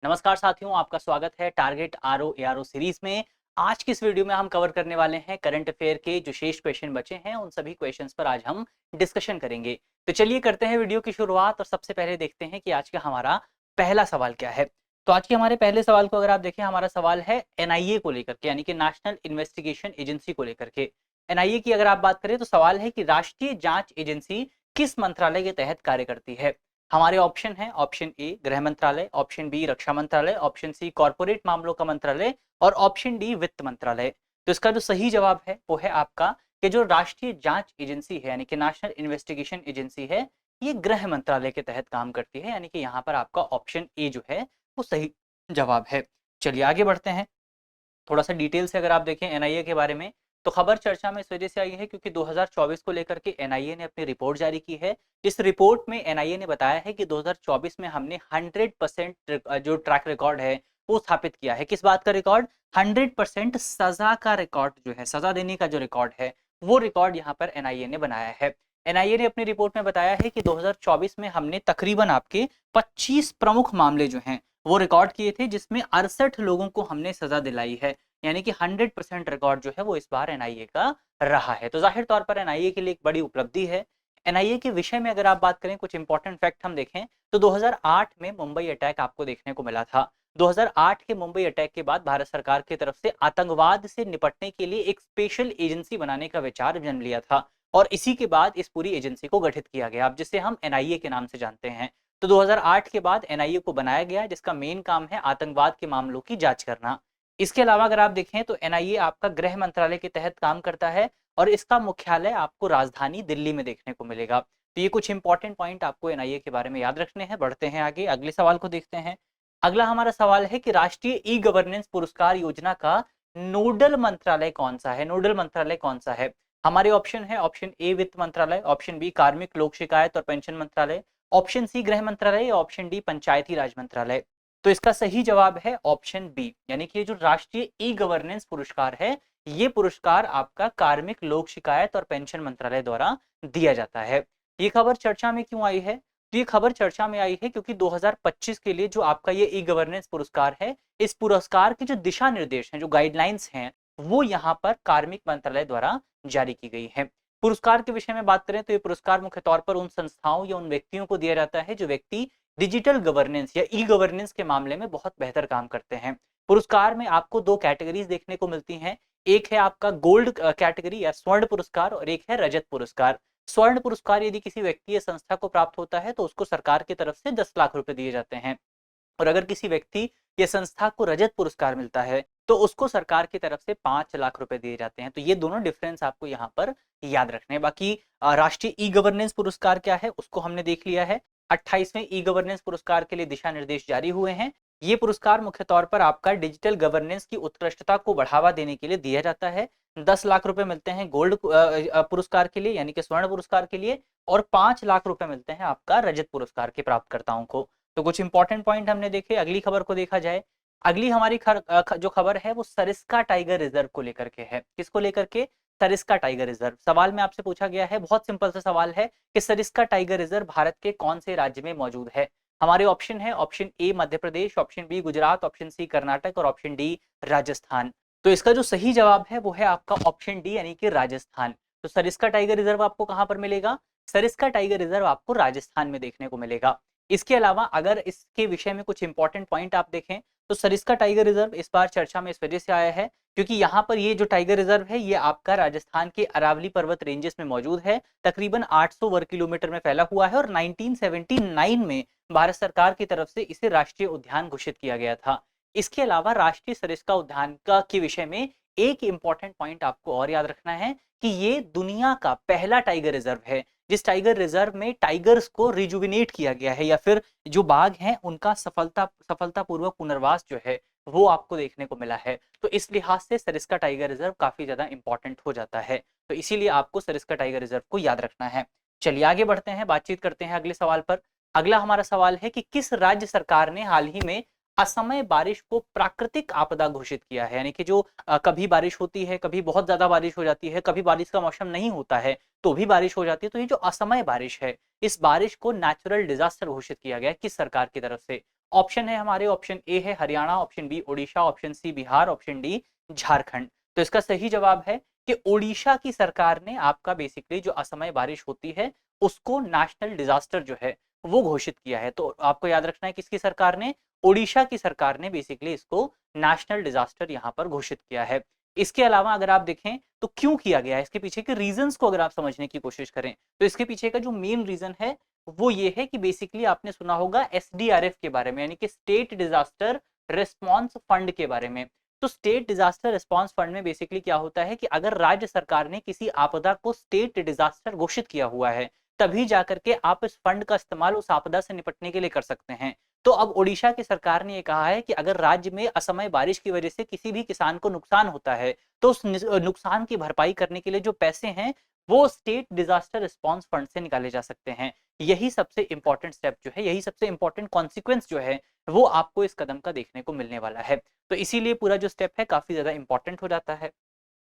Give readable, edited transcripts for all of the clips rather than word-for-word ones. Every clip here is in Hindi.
नमस्कार साथियों, आपका स्वागत है टारगेट आरओ एआरओ सीरीज में। आज की इस वीडियो में हम कवर करने वाले हैं करंट अफेयर के जो शेष क्वेश्चन बचे हैं उन सभी क्वेश्चंस पर आज हम डिस्कशन करेंगे। तो चलिए करते हैं वीडियो की शुरुआत और सबसे पहले देखते हैं कि आज का हमारा पहला सवाल क्या है। तो आज के हमारे पहले सवाल को अगर आप देखें, हमारा सवाल है एनआईए को लेकर के, यानी कि नेशनल इन्वेस्टिगेशन एजेंसी को लेकर के। एनआईए की अगर आप बात करें तो सवाल है कि राष्ट्रीय जांच एजेंसी किस मंत्रालय के तहत कार्य करती है। हमारे ऑप्शन है, ऑप्शन ए गृह मंत्रालय, ऑप्शन बी रक्षा मंत्रालय, ऑप्शन सी कॉर्पोरेट मामलों का मंत्रालय और ऑप्शन डी वित्त मंत्रालय। तो इसका जो सही जवाब है वो है आपका कि जो राष्ट्रीय जांच एजेंसी है यानी कि नेशनल इन्वेस्टिगेशन एजेंसी है, ये गृह मंत्रालय के तहत काम करती है, यानी कि यहाँ पर आपका ऑप्शन ए जो है वो सही जवाब है। चलिए आगे बढ़ते हैं। थोड़ा सा डिटेल से अगर आप देखें एनआईए के बारे में, तो खबर चर्चा में इस वजह से आई है क्योंकि 2024 को लेकर के एनआईए ने अपनी रिपोर्ट जारी की है। इस रिपोर्ट में एनआईए ने बताया है कि 2024 में हमने 100% जो ट्रैक रिकॉर्ड है वो स्थापित किया है। किस बात का रिकॉर्ड? 100% सजा का रिकॉर्ड जो है, सजा देने का जो रिकॉर्ड है वो रिकॉर्ड यहाँ पर एनआईए ने बनाया है। एनआईए ने अपनी रिपोर्ट में बताया है कि 2024 में हमने तकरीबन आपके 25 प्रमुख मामले जो हैं वो रिकॉर्ड किए थे, जिसमें 68 लोगों को हमने सजा दिलाई है, यानी कि 100% रिकॉर्ड जो है वो इस बार एनआईए का रहा है। तो जाहिर तौर पर एनआईए के लिए एक बड़ी उपलब्धि है। एनआईए के विषय में अगर आप बात करें, कुछ इंपॉर्टेंट फैक्ट हम देखें तो 2008 में मुंबई अटैक आपको देखने को मिला था। 2008 के मुंबई अटैक के बाद भारत सरकार की तरफ से आतंकवाद से निपटने के लिए एक स्पेशल एजेंसी बनाने का विचार जन्म लिया था और इसी के बाद इस पूरी एजेंसी को गठित किया गया, अब जिसे हम एनआईए के नाम से जानते हैं। तो 2008 के बाद एनआईए को बनाया गया, जिसका मेन काम है आतंकवाद के मामलों की जांच करना। इसके अलावा अगर आप देखें तो एनआईए आपका गृह मंत्रालय के तहत काम करता है और इसका मुख्यालय आपको राजधानी दिल्ली में देखने को मिलेगा। तो ये कुछ इंपॉर्टेंट पॉइंट आपको एनआईए के बारे में याद रखने हैं। बढ़ते हैं आगे, अगले सवाल को देखते हैं। अगला हमारा सवाल है कि राष्ट्रीय ई गवर्नेंस पुरस्कार योजना का नोडल मंत्रालय कौन सा है? नोडल मंत्रालय कौन सा है? हमारे ऑप्शन है, ऑप्शन ए वित्त मंत्रालय, ऑप्शन बी कार्मिक लोक शिकायत और पेंशन मंत्रालय, ऑप्शन सी गृह मंत्रालय या ऑप्शन डी पंचायती राज मंत्रालय। तो इसका सही जवाब है ऑप्शन बी, यानी कि ये जो राष्ट्रीय ई गवर्नेंस पुरस्कार है, ये पुरस्कार आपका कार्मिक लोक शिकायत और पेंशन मंत्रालय द्वारा दिया जाता है। ये खबर चर्चा में क्यों आई है? तो ये खबर चर्चा में आई है क्योंकि 2025 के लिए जो आपका ये ई गवर्नेंस पुरस्कार है, इस पुरस्कार के जो दिशा निर्देश हैं, जो गाइडलाइंस हैं, वो यहाँ पर कार्मिक मंत्रालय द्वारा जारी की गई है। पुरस्कार के विषय में बात करें तो ये पुरस्कार मुख्य तौर पर उन संस्थाओं या उन व्यक्तियों को दिया जाता है जो व्यक्ति डिजिटल गवर्नेंस या ई गवर्नेंस के मामले में बहुत बेहतर काम करते हैं। पुरस्कार में आपको दो कैटेगरीज देखने को मिलती हैं, एक है आपका गोल्ड कैटेगरी या स्वर्ण पुरस्कार और एक है रजत पुरस्कार। स्वर्ण पुरस्कार यदि किसी व्यक्ति या संस्था को प्राप्त होता है तो उसको सरकार की तरफ से 10 लाख रुपए दिए जाते हैं, और अगर किसी व्यक्ति या संस्था को रजत पुरस्कार मिलता है तो उसको सरकार की तरफ से 5 लाख रुपए दिए जाते हैं। तो ये दोनों डिफरेंस आपको यहाँ पर याद रखने हैं। बाकी राष्ट्रीय ई गवर्नेंस पुरस्कार क्या है उसको हमने देख लिया है। 28वें ई गवर्नेंस पुरस्कार के लिए दिशा निर्देश जारी हुए हैं। ये पुरस्कार मुख्य तौर पर आपका डिजिटल गवर्नेंस की उत्कृष्टता को बढ़ावा देने के लिए दिया जाता है। 10 लाख रुपए मिलते हैं गोल्ड पुरस्कार के लिए, यानी कि स्वर्ण पुरस्कार के लिए, और 5 लाख रुपए मिलते हैं आपका रजत पुरस्कार के प्राप्तकर्ताओं को। तो कुछ इंपॉर्टेंट पॉइंट हमने देखे। अगली खबर को देखा जाए। अगली हमारी जो खबर है वो सरिस्का टाइगर रिजर्व को लेकर के है। किसको लेकर के? Sariska tiger reserve. सवाल में आपसे पूछा गया है, बहुत सिंपल सा सवाल है कि सरिस्का टाइगर रिजर्व भारत के कौन से राज्य में मौजूद है। हमारे ऑप्शन है, option A Madhya Pradesh, option B Gujarat, option C Karnataka और ऑप्शन डी राजस्थान। तो इसका जो सही जवाब है वो है आपका ऑप्शन डी, यानी कि राजस्थान। तो सरिस्का टाइगर रिजर्व आपको कहां पर मिलेगा? सरिस्का टाइगर रिजर्व आपको राजस्थान में देखने को मिलेगा। इसके अलावा अगर इसके विषय में कुछ इंपॉर्टेंट पॉइंट आप देखें तो सरिस्का टाइगर रिजर्व इस बार चर्चा में इस वजह से आया है क्योंकि यहाँ पर ये जो टाइगर रिजर्व है ये आपका राजस्थान के अरावली पर्वत रेंजेस में मौजूद है। तकरीबन 800 वर्ग किलोमीटर में फैला हुआ है और 1979 में भारत सरकार की तरफ से इसे राष्ट्रीय उद्यान घोषित किया गया था। इसके अलावा राष्ट्रीय सरिस्का उद्यान का के विषय में एक इंपॉर्टेंट पॉइंट आपको और याद रखना है कि ये दुनिया का पहला टाइगर रिजर्व है जिस टाइगर रिजर्व में टाइगर्स को रिजुविनेट किया गया है, या फिर जो बाघ हैं उनका सफलतापूर्वक पुनर्वास जो है वो आपको देखने को मिला है। तो इस लिहाज से सरिस्का टाइगर रिजर्व काफी ज्यादा इंपॉर्टेंट हो जाता है। तो इसीलिए आपको सरिस्का टाइगर रिजर्व को याद रखना है। चलिए आगे बढ़ते हैं, बातचीत करते हैं अगले सवाल पर। अगला हमारा सवाल है कि किस राज्य सरकार ने हाल ही में असमय बारिश को प्राकृतिक आपदा घोषित किया है, यानी कि जो कभी बारिश होती है, कभी बहुत ज्यादा बारिश हो जाती है, कभी बारिश का मौसम नहीं होता है तो भी बारिश हो जाती है। तो ये जो असमय बारिश है, इस बारिश को नेचुरल डिजास्टर घोषित किया गया है किस सरकार की तरफ से? ऑप्शन है हमारे, ऑप्शन ए है Haryana, option B Odisha, option C Bihar, option D Jharkhand. तो इसका सही जवाब है कि ओडिशा की सरकार ने आपका बेसिकली जो असमय बारिश होती है उसको नेशनल डिजास्टर जो है वो घोषित किया है। तो आपको याद रखना है किसकी सरकार ने, ओडिशा की सरकार ने बेसिकली इसको नेशनल डिजास्टर यहाँ पर घोषित किया है। इसके अलावा अगर आप देखें तो क्यों किया गया है, इसके पीछे के रीजंस को अगर आप समझने की कोशिश करें तो इसके पीछे का जो मेन रीजन है वो ये है कि बेसिकली आपने सुना होगा एसडीआरएफ के बारे में, यानी कि स्टेट डिजास्टर रिस्पॉन्स फंड के बारे में। तो स्टेट डिजास्टर रिस्पॉन्स फंड में बेसिकली क्या होता है कि अगर राज्य सरकार ने किसी आपदा को स्टेट डिजास्टर घोषित किया हुआ है तभी जाकर के आप इस फंड का इस्तेमाल उस आपदा से निपटने के लिए कर सकते हैं। तो अब ओडिशा की सरकार ने ये कहा है कि अगर राज्य में असमय बारिश की वजह से किसी भी किसान को नुकसान होता है तो उस नुकसान की भरपाई करने के लिए जो पैसे हैं वो स्टेट डिजास्टर रिस्पॉन्स फंड से निकाले जा सकते हैं। यही सबसे इंपॉर्टेंट स्टेप जो है, यही सबसे इंपॉर्टेंट कॉन्सिक्वेंस जो है वो आपको इस कदम का देखने को मिलने वाला है। तो इसीलिए पूरा जो स्टेप है काफी ज्यादा इंपॉर्टेंट हो जाता है।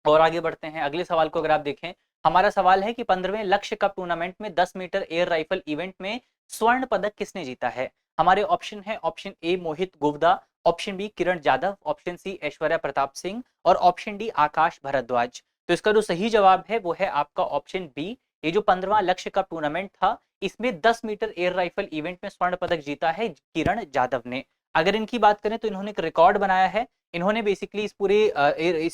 और आगे बढ़ते हैं अगले सवाल को अगर आप देखें, हमारा सवाल है कि 15वें लक्ष्य कप टूर्नामेंट में 10 मीटर एयर राइफल इवेंट में स्वर्ण पदक किसने जीता है। हमारे ऑप्शन है, option A Mohit Gupta, option B Kiran Jadhav, option C Aishwarya Pratap Singh और ऑप्शन डी आकाश भारद्वाज। तो इसका जो सही जवाब है वो है आपका ऑप्शन बी। ये जो 15वां लक्ष्य कप टूर्नामेंट था इसमें 10 मीटर एयर राइफल इवेंट में स्वर्ण पदक जीता है किरण जाधव ने। अगर इनकी बात करें तो इन्होंने एक रिकॉर्ड बनाया है। इन्होंने बेसिकली इस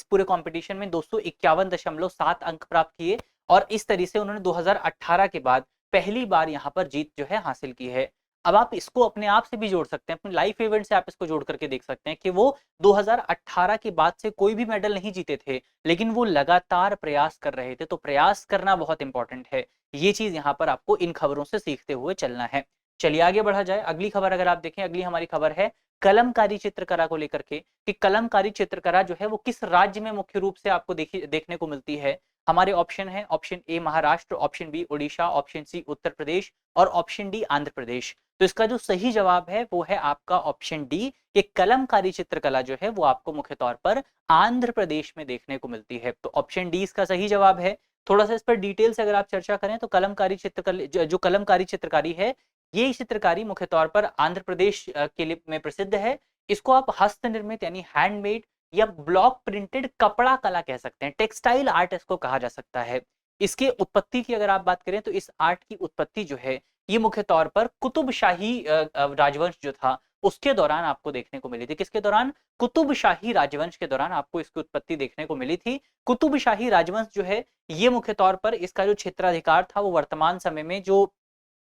पूरे कंपटीशन में 251.7 अंक प्राप्त किए और इस तरीके से उन्होंने 2018 के बाद पहली बार यहाँ पर जीत जो है हासिल की है। अब आप इसको अपने आप से भी जोड़ सकते हैं, अपने लाइफ इवेंट से आप इसको जोड़ करके देख सकते हैं कि वो 2018 के बाद से कोई भी मेडल नहीं जीते थे लेकिन वो लगातार प्रयास कर रहे थे। तो प्रयास करना बहुत इंपॉर्टेंट है, ये चीज यहाँ पर आपको इन खबरों से सीखते हुए चलना है। चलिए आगे बढ़ा जाए। अगली खबर अगर आप देखें, अगली हमारी खबर है कलमकारी चित्रकला को लेकर के कि कलमकारी चित्रकला जो है वो किस राज्य में मुख्य रूप से आपको देखने को मिलती है। हमारे ऑप्शन है, option A Maharashtra, option B Odisha, option C Uttar Pradesh और ऑप्शन डी आंध्र प्रदेश। तो इसका जो सही जवाब है वो है आपका ऑप्शन डी कि कलमकारी चित्रकला जो है वो आपको मुख्य तौर पर आंध्र प्रदेश में देखने को मिलती है। तो ऑप्शन डी इसका सही जवाब है। थोड़ा सा इस पर डिटेल से अगर आप चर्चा करें तो कलमकारी चित्रकला जो कलमकारी चित्रकारी है ये चित्रकारी मुख्य तौर पर आंध्र प्रदेश के लिए में प्रसिद्ध है। इसको आप हस्त निर्मित यानी हैंडमेड या ब्लॉक प्रिंटेड कपड़ा कला कह सकते हैं, टेक्सटाइल आर्ट इसको कहा जा सकता है। इसके उत्पत्ति की अगर आप बात करें तो इस आर्ट की उत्पत्ति जो है ये मुख्य तौर पर कुतुबशाही राजवंश जो था उसके दौरान आपको देखने को मिली थी। किसके दौरान? कुतुबशाही राजवंश के दौरान आपको इसकी उत्पत्ति देखने को मिली थी। कुतुबशाही राजवंश जो है ये मुख्य तौर पर इसका जो क्षेत्राधिकार था वो वर्तमान समय में जो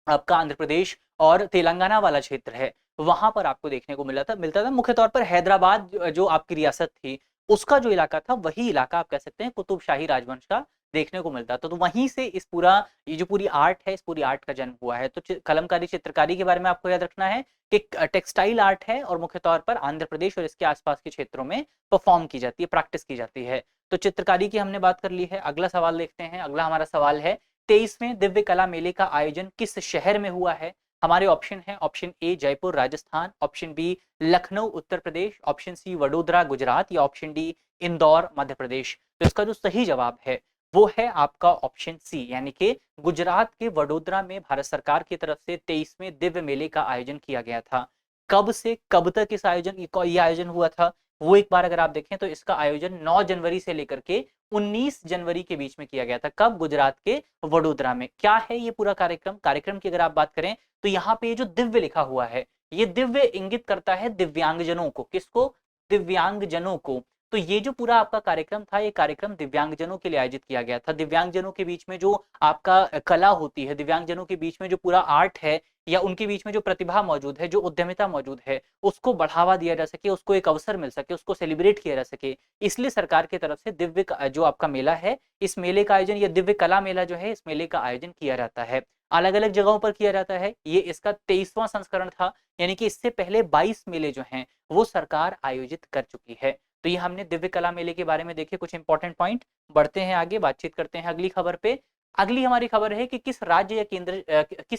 आपका आंध्र प्रदेश और तेलंगाना वाला क्षेत्र है वहां पर आपको देखने को मिलता था। मुख्य तौर पर हैदराबाद जो आपकी रियासत थी उसका जो इलाका था वही इलाका आप कह सकते हैं कुतुबशाही राजवंश का देखने को मिलता। तो वहीं से इस पूरा ये जो पूरी आर्ट है इस पूरी आर्ट का जन्म हुआ है। तो कलमकारी चित्रकारी के बारे में आपको याद रखना है कि टेक्सटाइल आर्ट है और मुख्य तौर पर आंध्र प्रदेश और इसके आसपास के क्षेत्रों में परफॉर्म की जाती है, प्रैक्टिस की जाती है। तो चित्रकारी की हमने बात कर ली है। अगला सवाल देखते हैं। अगला हमारा सवाल है 23वें दिव्य कला मेले का आयोजन किस शहर में हुआ है। हमारे ऑप्शन है, option A Jaipur Rajasthan, option B Lucknow Uttar Pradesh, option C Vadodara Gujarat या ऑप्शन डी इंदौर मध्य प्रदेश। तो इसका जो सही जवाब है वो है आपका ऑप्शन सी, यानी कि गुजरात के वडोदरा में भारत सरकार की तरफ से 23वें दिव्य मेले का आयोजन किया गया था। कब से कब तक इस ये आयोजन हुआ था वो एक बार अगर आप देखें तो इसका आयोजन 9 जनवरी से लेकर के 19 जनवरी के बीच में किया गया था। कब? गुजरात के वडोदरा में। क्या है ये पूरा कार्यक्रम की अगर आप बात करें तो यहाँ पे जो दिव्य लिखा हुआ है ये दिव्य इंगित करता है दिव्यांगजनों को। किसको? दिव्यांगजनों को। तो ये जो पूरा आपका कार्यक्रम था ये कार्यक्रम दिव्यांगजनों के लिए आयोजित किया गया था। दिव्यांगजनों के बीच में जो आपका कला होती है, दिव्यांगजनों के बीच में जो पूरा आर्ट है या उनके बीच में जो प्रतिभा मौजूद है, जो उद्यमिता मौजूद है, उसको बढ़ावा दिया जा सके, उसको एक अवसर मिल सके, उसको सेलिब्रेट किया जा सके, इसलिए सरकार की तरफ से दिव्य जो आपका मेला है इस मेले का आयोजन, या दिव्य कला मेला जो है इस मेले का आयोजन किया जाता है। अलग अलग जगहों पर किया जाता है। ये इसका 23वां संस्करण था, यानी कि इससे पहले 22 मेले जो हैं वो सरकार आयोजित कर चुकी है। तो ये हमने दिव्य कला मेले के बारे में देखे कुछ इंपॉर्टेंट पॉइंट। बढ़ते हैं आगे, बातचीत करते हैं अगली खबर पे। अगली हमारी खबर है कि किस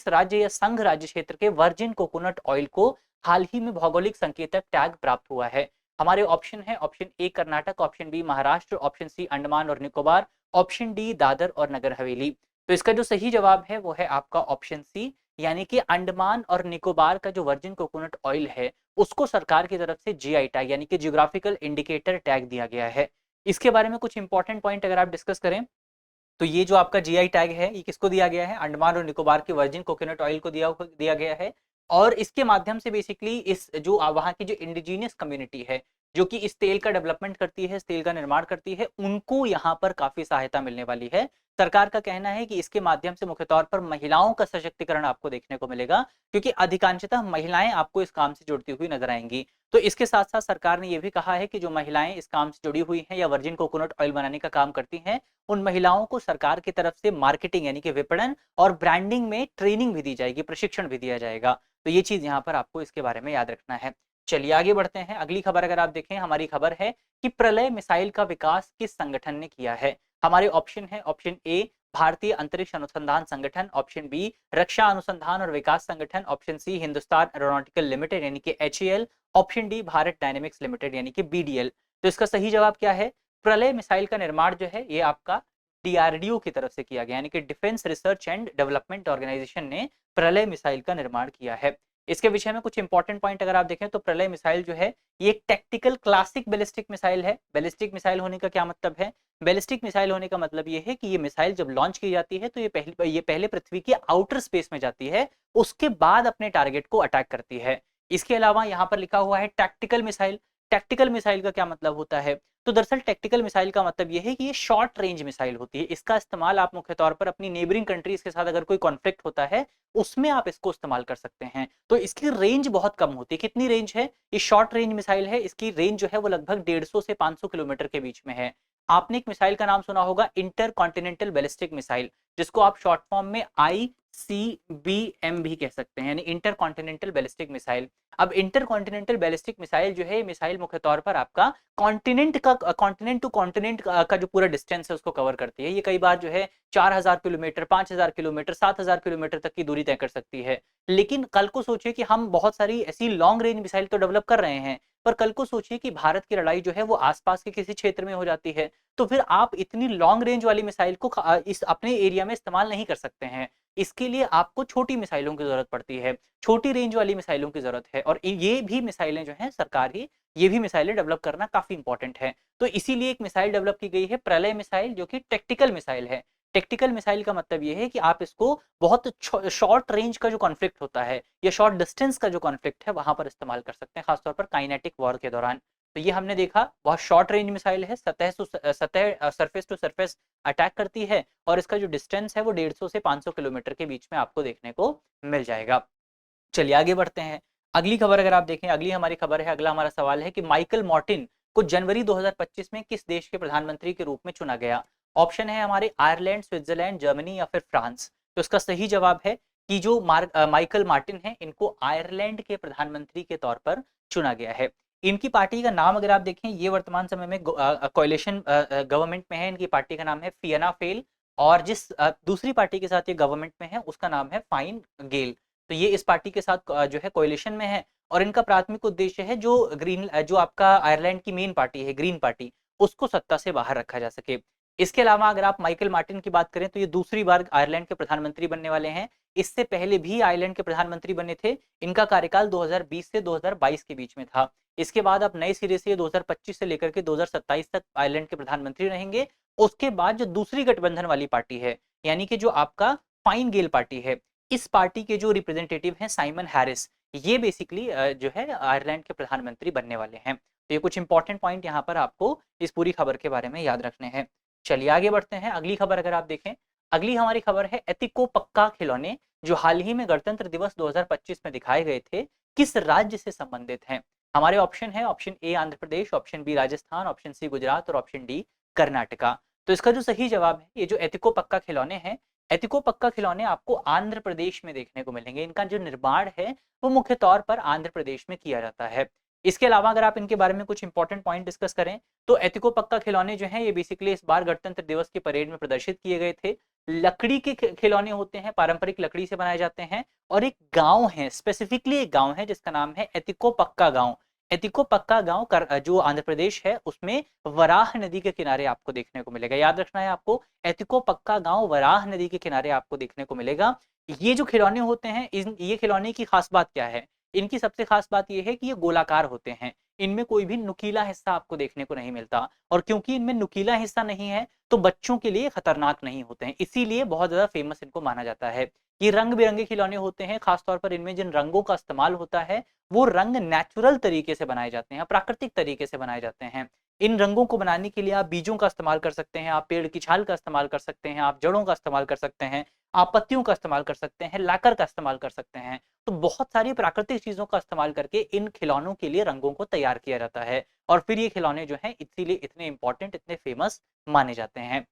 राज्य या संघ राज्य क्षेत्र के वर्जिन कोकोनट ऑयल को हाल ही में भौगोलिक संकेतक टैग प्राप्त हुआ है। हमारे ऑप्शन है, option A Karnataka, option B Maharashtra, option C Andaman और निकोबार, ऑप्शन डी दादर और नगर हवेली। तो इसका जो सही जवाब है वो है आपका ऑप्शन सी यानी कि अंडमान और निकोबार का जो वर्जिन कोकोनट ऑयल है उसको सरकार की तरफ से जीआई टैग यानी कि जियोग्राफिकल इंडिकेटर टैग दिया गया है। इसके बारे में कुछ इंपॉर्टेंट पॉइंट अगर आप डिस्कस करें तो ये जो आपका जीआई टैग है ये किसको दिया गया है, अंडमान और निकोबार के वर्जिन कोकोनट ऑयल को दिया गया है। और इसके माध्यम से बेसिकली इस जो वहाँ की जो इंडिजीनियस कम्युनिटी है जो कि इस तेल का डेवलपमेंट करती है, इस तेल का निर्माण करती है, उनको यहाँ पर काफी सहायता मिलने वाली है। सरकार का कहना है कि इसके माध्यम से मुख्य तौर पर महिलाओं का सशक्तिकरण आपको देखने को मिलेगा, क्योंकि अधिकांशतः महिलाएं आपको इस काम से जुड़ती हुई नजर आएंगी। तो इसके साथ साथ सरकार ने यह भी कहा है कि जो महिलाएं इस काम से जुड़ी हुई हैं या वर्जिन कोकोनट ऑयल बनाने का काम करती हैं, उन महिलाओं को सरकार की तरफ से मार्केटिंग यानी कि विपणन और ब्रांडिंग में ट्रेनिंग भी दी जाएगी, प्रशिक्षण भी दिया जाएगा। तो ये चीज यहाँ पर आपको इसके बारे में याद रखना है। चलिए आगे बढ़ते हैं। अगली खबर अगर आप देखें, हमारी खबर है कि प्रलय मिसाइल का विकास किस संगठन ने किया है। हमारे ऑप्शन है, ऑप्शन ए भारतीय अंतरिक्ष अनुसंधान संगठन, ऑप्शन बी रक्षा अनुसंधान और विकास संगठन, option C Hindustan Aeronautical Limited यानी कि HAL, option D Bharat Dynamics Limited यानी कि बीडीएल। तो इसका सही जवाब क्या है? प्रलय मिसाइल का निर्माण जो है ये आपका डीआरडीओ की तरफ से किया गया, यानी कि Defence Research and Development Organisation ने प्रलय मिसाइल का निर्माण किया है। इसके विषय में कुछ इंपॉर्टेंट पॉइंट अगर आप देखें तो प्रलय मिसाइल जो है ये एक टेक्टिकल क्लासिक बैलिस्टिक मिसाइल है। बैलिस्टिक मिसाइल होने का क्या मतलब है? बैलिस्टिक मिसाइल होने का मतलब ये है कि ये मिसाइल जब लॉन्च की जाती है तो ये पहले पृथ्वी के आउटर स्पेस में जाती है, उसके बाद अपने टारगेट को अटैक करती है। इसके अलावा यहाँ पर लिखा हुआ है टैक्टिकल मिसाइल। टैक्टिकल मिसाइल का क्या मतलब होता है? तो दरअसल टैक्टिकल मिसाइल का मतलब यह है कि ये शॉर्ट रेंज मिसाइल होती है। इसका इस्तेमाल आप मुख्य तौर पर अपनी नेबरिंग कंट्रीज के साथ अगर कोई कॉन्फ्लिक्ट होता है उसमें आप इसको इस्तेमाल कर सकते हैं। तो इसकी रेंज बहुत कम होती है। कितनी रेंज है? ये शॉर्ट रेंज मिसाइल है, इसकी रेंज जो है वो लगभग 150 से 500 किलोमीटर के बीच में है। आपने एक मिसाइल का नाम सुना होगा, इंटर कॉन्टिनेंटल बैलिस्टिक मिसाइल, जिसको आप शॉर्ट फॉर्म में ICBM भी कह सकते हैं, यानी इंटर कॉन्टिनेंटल बैलिस्टिक मिसाइल। अब इंटर कॉन्टिनेंटल बैलिस्टिक मिसाइल जो है, मिसाइल मुख्य तौर पर आपका कॉन्टिनेंट टू कॉन्टिनेंट का जो पूरा डिस्टेंस है उसको कवर करती है। ये कई बार जो है 4000 किलोमीटर, 5000 किलोमीटर, 7000 किलोमीटर तक की दूरी तय कर सकती है। लेकिन कल को सोचिए कि हम बहुत सारी ऐसी लॉन्ग रेंज मिसाइल तो डेवलप कर रहे हैं, पर कल को सोचिए कि भारत की लड़ाई जो है वो आसपास के किसी क्षेत्र में हो जाती है, तो फिर आप इतनी लॉन्ग रेंज वाली मिसाइल को इस अपने एरिया में इस्तेमाल नहीं कर सकते हैं। इसके लिए आपको छोटी मिसाइलों की जरूरत पड़ती है, छोटी रेंज वाली मिसाइलों की जरूरत है। और ये भी मिसाइलें जो हैं सरकार ही ये भी मिसाइलें डेवलप करना काफी इंपॉर्टेंट है। तो इसीलिए एक मिसाइल डेवलप की गई है प्रलय मिसाइल, जो कि टेक्टिकल मिसाइल है। टेक्टिकल मिसाइल का मतलब ये है कि आप इसको बहुत शॉर्ट रेंज का जो कॉन्फ्लिक्ट होता है या शॉर्ट डिस्टेंस का जो कॉन्फ्लिक्ट है वहां पर इस्तेमाल कर सकते हैं, खासतौर पर काइनेटिक वॉर के दौरान। तो ये हमने देखा बहुत शॉर्ट रेंज मिसाइल है, सतह सरफेस टू सरफेस अटैक करती है, और इसका जो डिस्टेंस है वो 150 से 500 किलोमीटर के बीच में आपको देखने को मिल जाएगा। चलिए आगे बढ़ते हैं। अगली खबर अगर आप देखें, अगली हमारी खबर है, अगला हमारा सवाल है कि माइकल मॉर्टिन को जनवरी 2025 में किस देश के प्रधानमंत्री के रूप में चुना गया। ऑप्शन है हमारे आयरलैंड, स्विट्जरलैंड, जर्मनी या फिर फ्रांस। तो इसका सही जवाब है कि जो माइकल मार्टिन है इनको आयरलैंड के प्रधानमंत्री के तौर पर चुना गया है। इनकी पार्टी का नाम अगर आप देखें, ये वर्तमान समय में कोalition गवर्नमेंट में है। इनकी पार्टी का नाम है फियना फेल, और जिस दूसरी पार्टी के साथ ये गवर्नमेंट में है उसका नाम है फाइन गेल। तो ये इस पार्टी के साथ जो है कोalition में है, और इनका प्राथमिक उद्देश्य है जो आपका आयरलैंड की मेन पार्टी है ग्रीन पार्टी, उसको सत्ता से बाहर रखा जा सके। इसके अलावा अगर आप माइकल मार्टिन की बात करें तो ये दूसरी बार आयरलैंड के प्रधानमंत्री बनने वाले हैं। इससे पहले भी आयरलैंड के प्रधानमंत्री बने थे। इनका कार्यकाल 2020 से 2022 के बीच में था। इसके बाद अब नए सिरे से 2025 से लेकर के 2027 तक आयरलैंड के प्रधानमंत्री रहेंगे। उसके बाद जो दूसरी गठबंधन वाली पार्टी है, यानी कि जो आपका फाइन गेल पार्टी है, इस पार्टी के जो रिप्रेजेंटेटिव हैं साइमन हैरिस, ये बेसिकली जो है आयरलैंड के प्रधानमंत्री बनने वाले हैं। तो ये कुछ इंपॉर्टेंट पॉइंट यहाँ पर आपको इस पूरी खबर के बारे में याद रखने हैं। चलिए आगे बढ़ते हैं। अगली खबर अगर आप देखें, अगली हमारी खबर है एतिको पक्का खिलौने जो हाल ही में गणतंत्र दिवस 2025 में दिखाए गए थे, किस राज्य से संबंधित हैं। हमारे ऑप्शन है, option A Andhra Pradesh, option B Rajasthan, option C Gujarat और ऑप्शन डी कर्नाटका। तो इसका जो सही जवाब है, ये जो एतिको पक्का खिलौने हैं, एतिको पक्का खिलौने आपको आंध्र प्रदेश में देखने को मिलेंगे। इनका जो निर्माण है वो मुख्य तौर पर आंध्र प्रदेश में किया जाता है। इसके अलावा अगर आप इनके बारे में कुछ इंपॉर्टेंट पॉइंट डिस्कस करें तो एतिको पक्का खिलौने जो हैं ये बेसिकली इस बार गणतंत्र दिवस की परेड में प्रदर्शित किए गए थे। लकड़ी के खिलौने होते हैं, पारंपरिक लकड़ी से बनाए जाते हैं, और एक गांव है, स्पेसिफिकली एक गांव है जिसका नाम है एतिको पक्का गांव। एतिको पक्का गांव जो आंध्र प्रदेश है उसमें वराह नदी के किनारे आपको देखने को मिलेगा। याद रखना है आपको, एतिको पक्का गांव वराह नदी के किनारे आपको देखने को मिलेगा। ये जो खिलौने होते हैं, ये खिलौने की खास बात क्या है? इनकी सबसे खास बात ये है कि ये गोलाकार होते हैं। इनमें कोई भी नुकीला हिस्सा आपको देखने को नहीं मिलता, और क्योंकि इनमें नुकीला हिस्सा नहीं है तो बच्चों के लिए खतरनाक नहीं होते हैं, इसीलिए बहुत ज्यादा फेमस इनको माना जाता है। ये रंग बिरंगे खिलौने होते हैं, खासतौर पर इनमें जिन रंगों का इस्तेमाल होता है वो रंग नेचुरल तरीके से बनाए जाते हैं, प्राकृतिक तरीके से बनाए जाते हैं। इन रंगों को बनाने के लिए आप बीजों का इस्तेमाल कर सकते हैं, आप पेड़ की छाल का इस्तेमाल कर सकते हैं, आप जड़ों का इस्तेमाल कर सकते हैं, आप पत्तियों का इस्तेमाल कर सकते हैं, लाकर का इस्तेमाल कर सकते हैं। तो बहुत सारी प्राकृतिक चीजों का इस्तेमाल करके इन खिलौनों के लिए रंगों को तैयार किया जाता है, और फिर ये खिलौने जो हैं इसीलिए इतने इंपॉर्टेंट, इतने फेमस माने जाते हैं।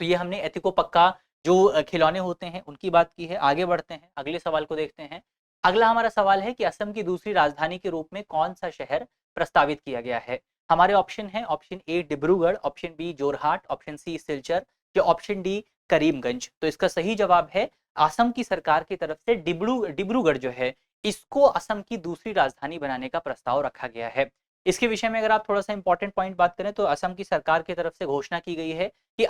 तो ये हमने एथिको पक्का जो खिलौने होते हैं उनकी बात की है। आगे बढ़ते हैं, अगले सवाल को देखते हैं। अगला हमारा सवाल है कि असम की दूसरी राजधानी के रूप में कौन सा शहर प्रस्तावित किया गया है? हमारे ऑप्शन है, option A Dibrugarh, option B Jorhat, option C Silchar, या ऑप्शन डी करीमगंज। तो इसका सही जवाब है, असम की सरकार की तरफ से डिब्रूगढ़ जो है इसको असम की दूसरी राजधानी बनाने का प्रस्ताव रखा गया है। इसके विषय में अगर आप थोड़ा सा इंपॉर्टेंट पॉइंट बात करें तो असम की सरकार की तरफ से घोषणा की गई है कि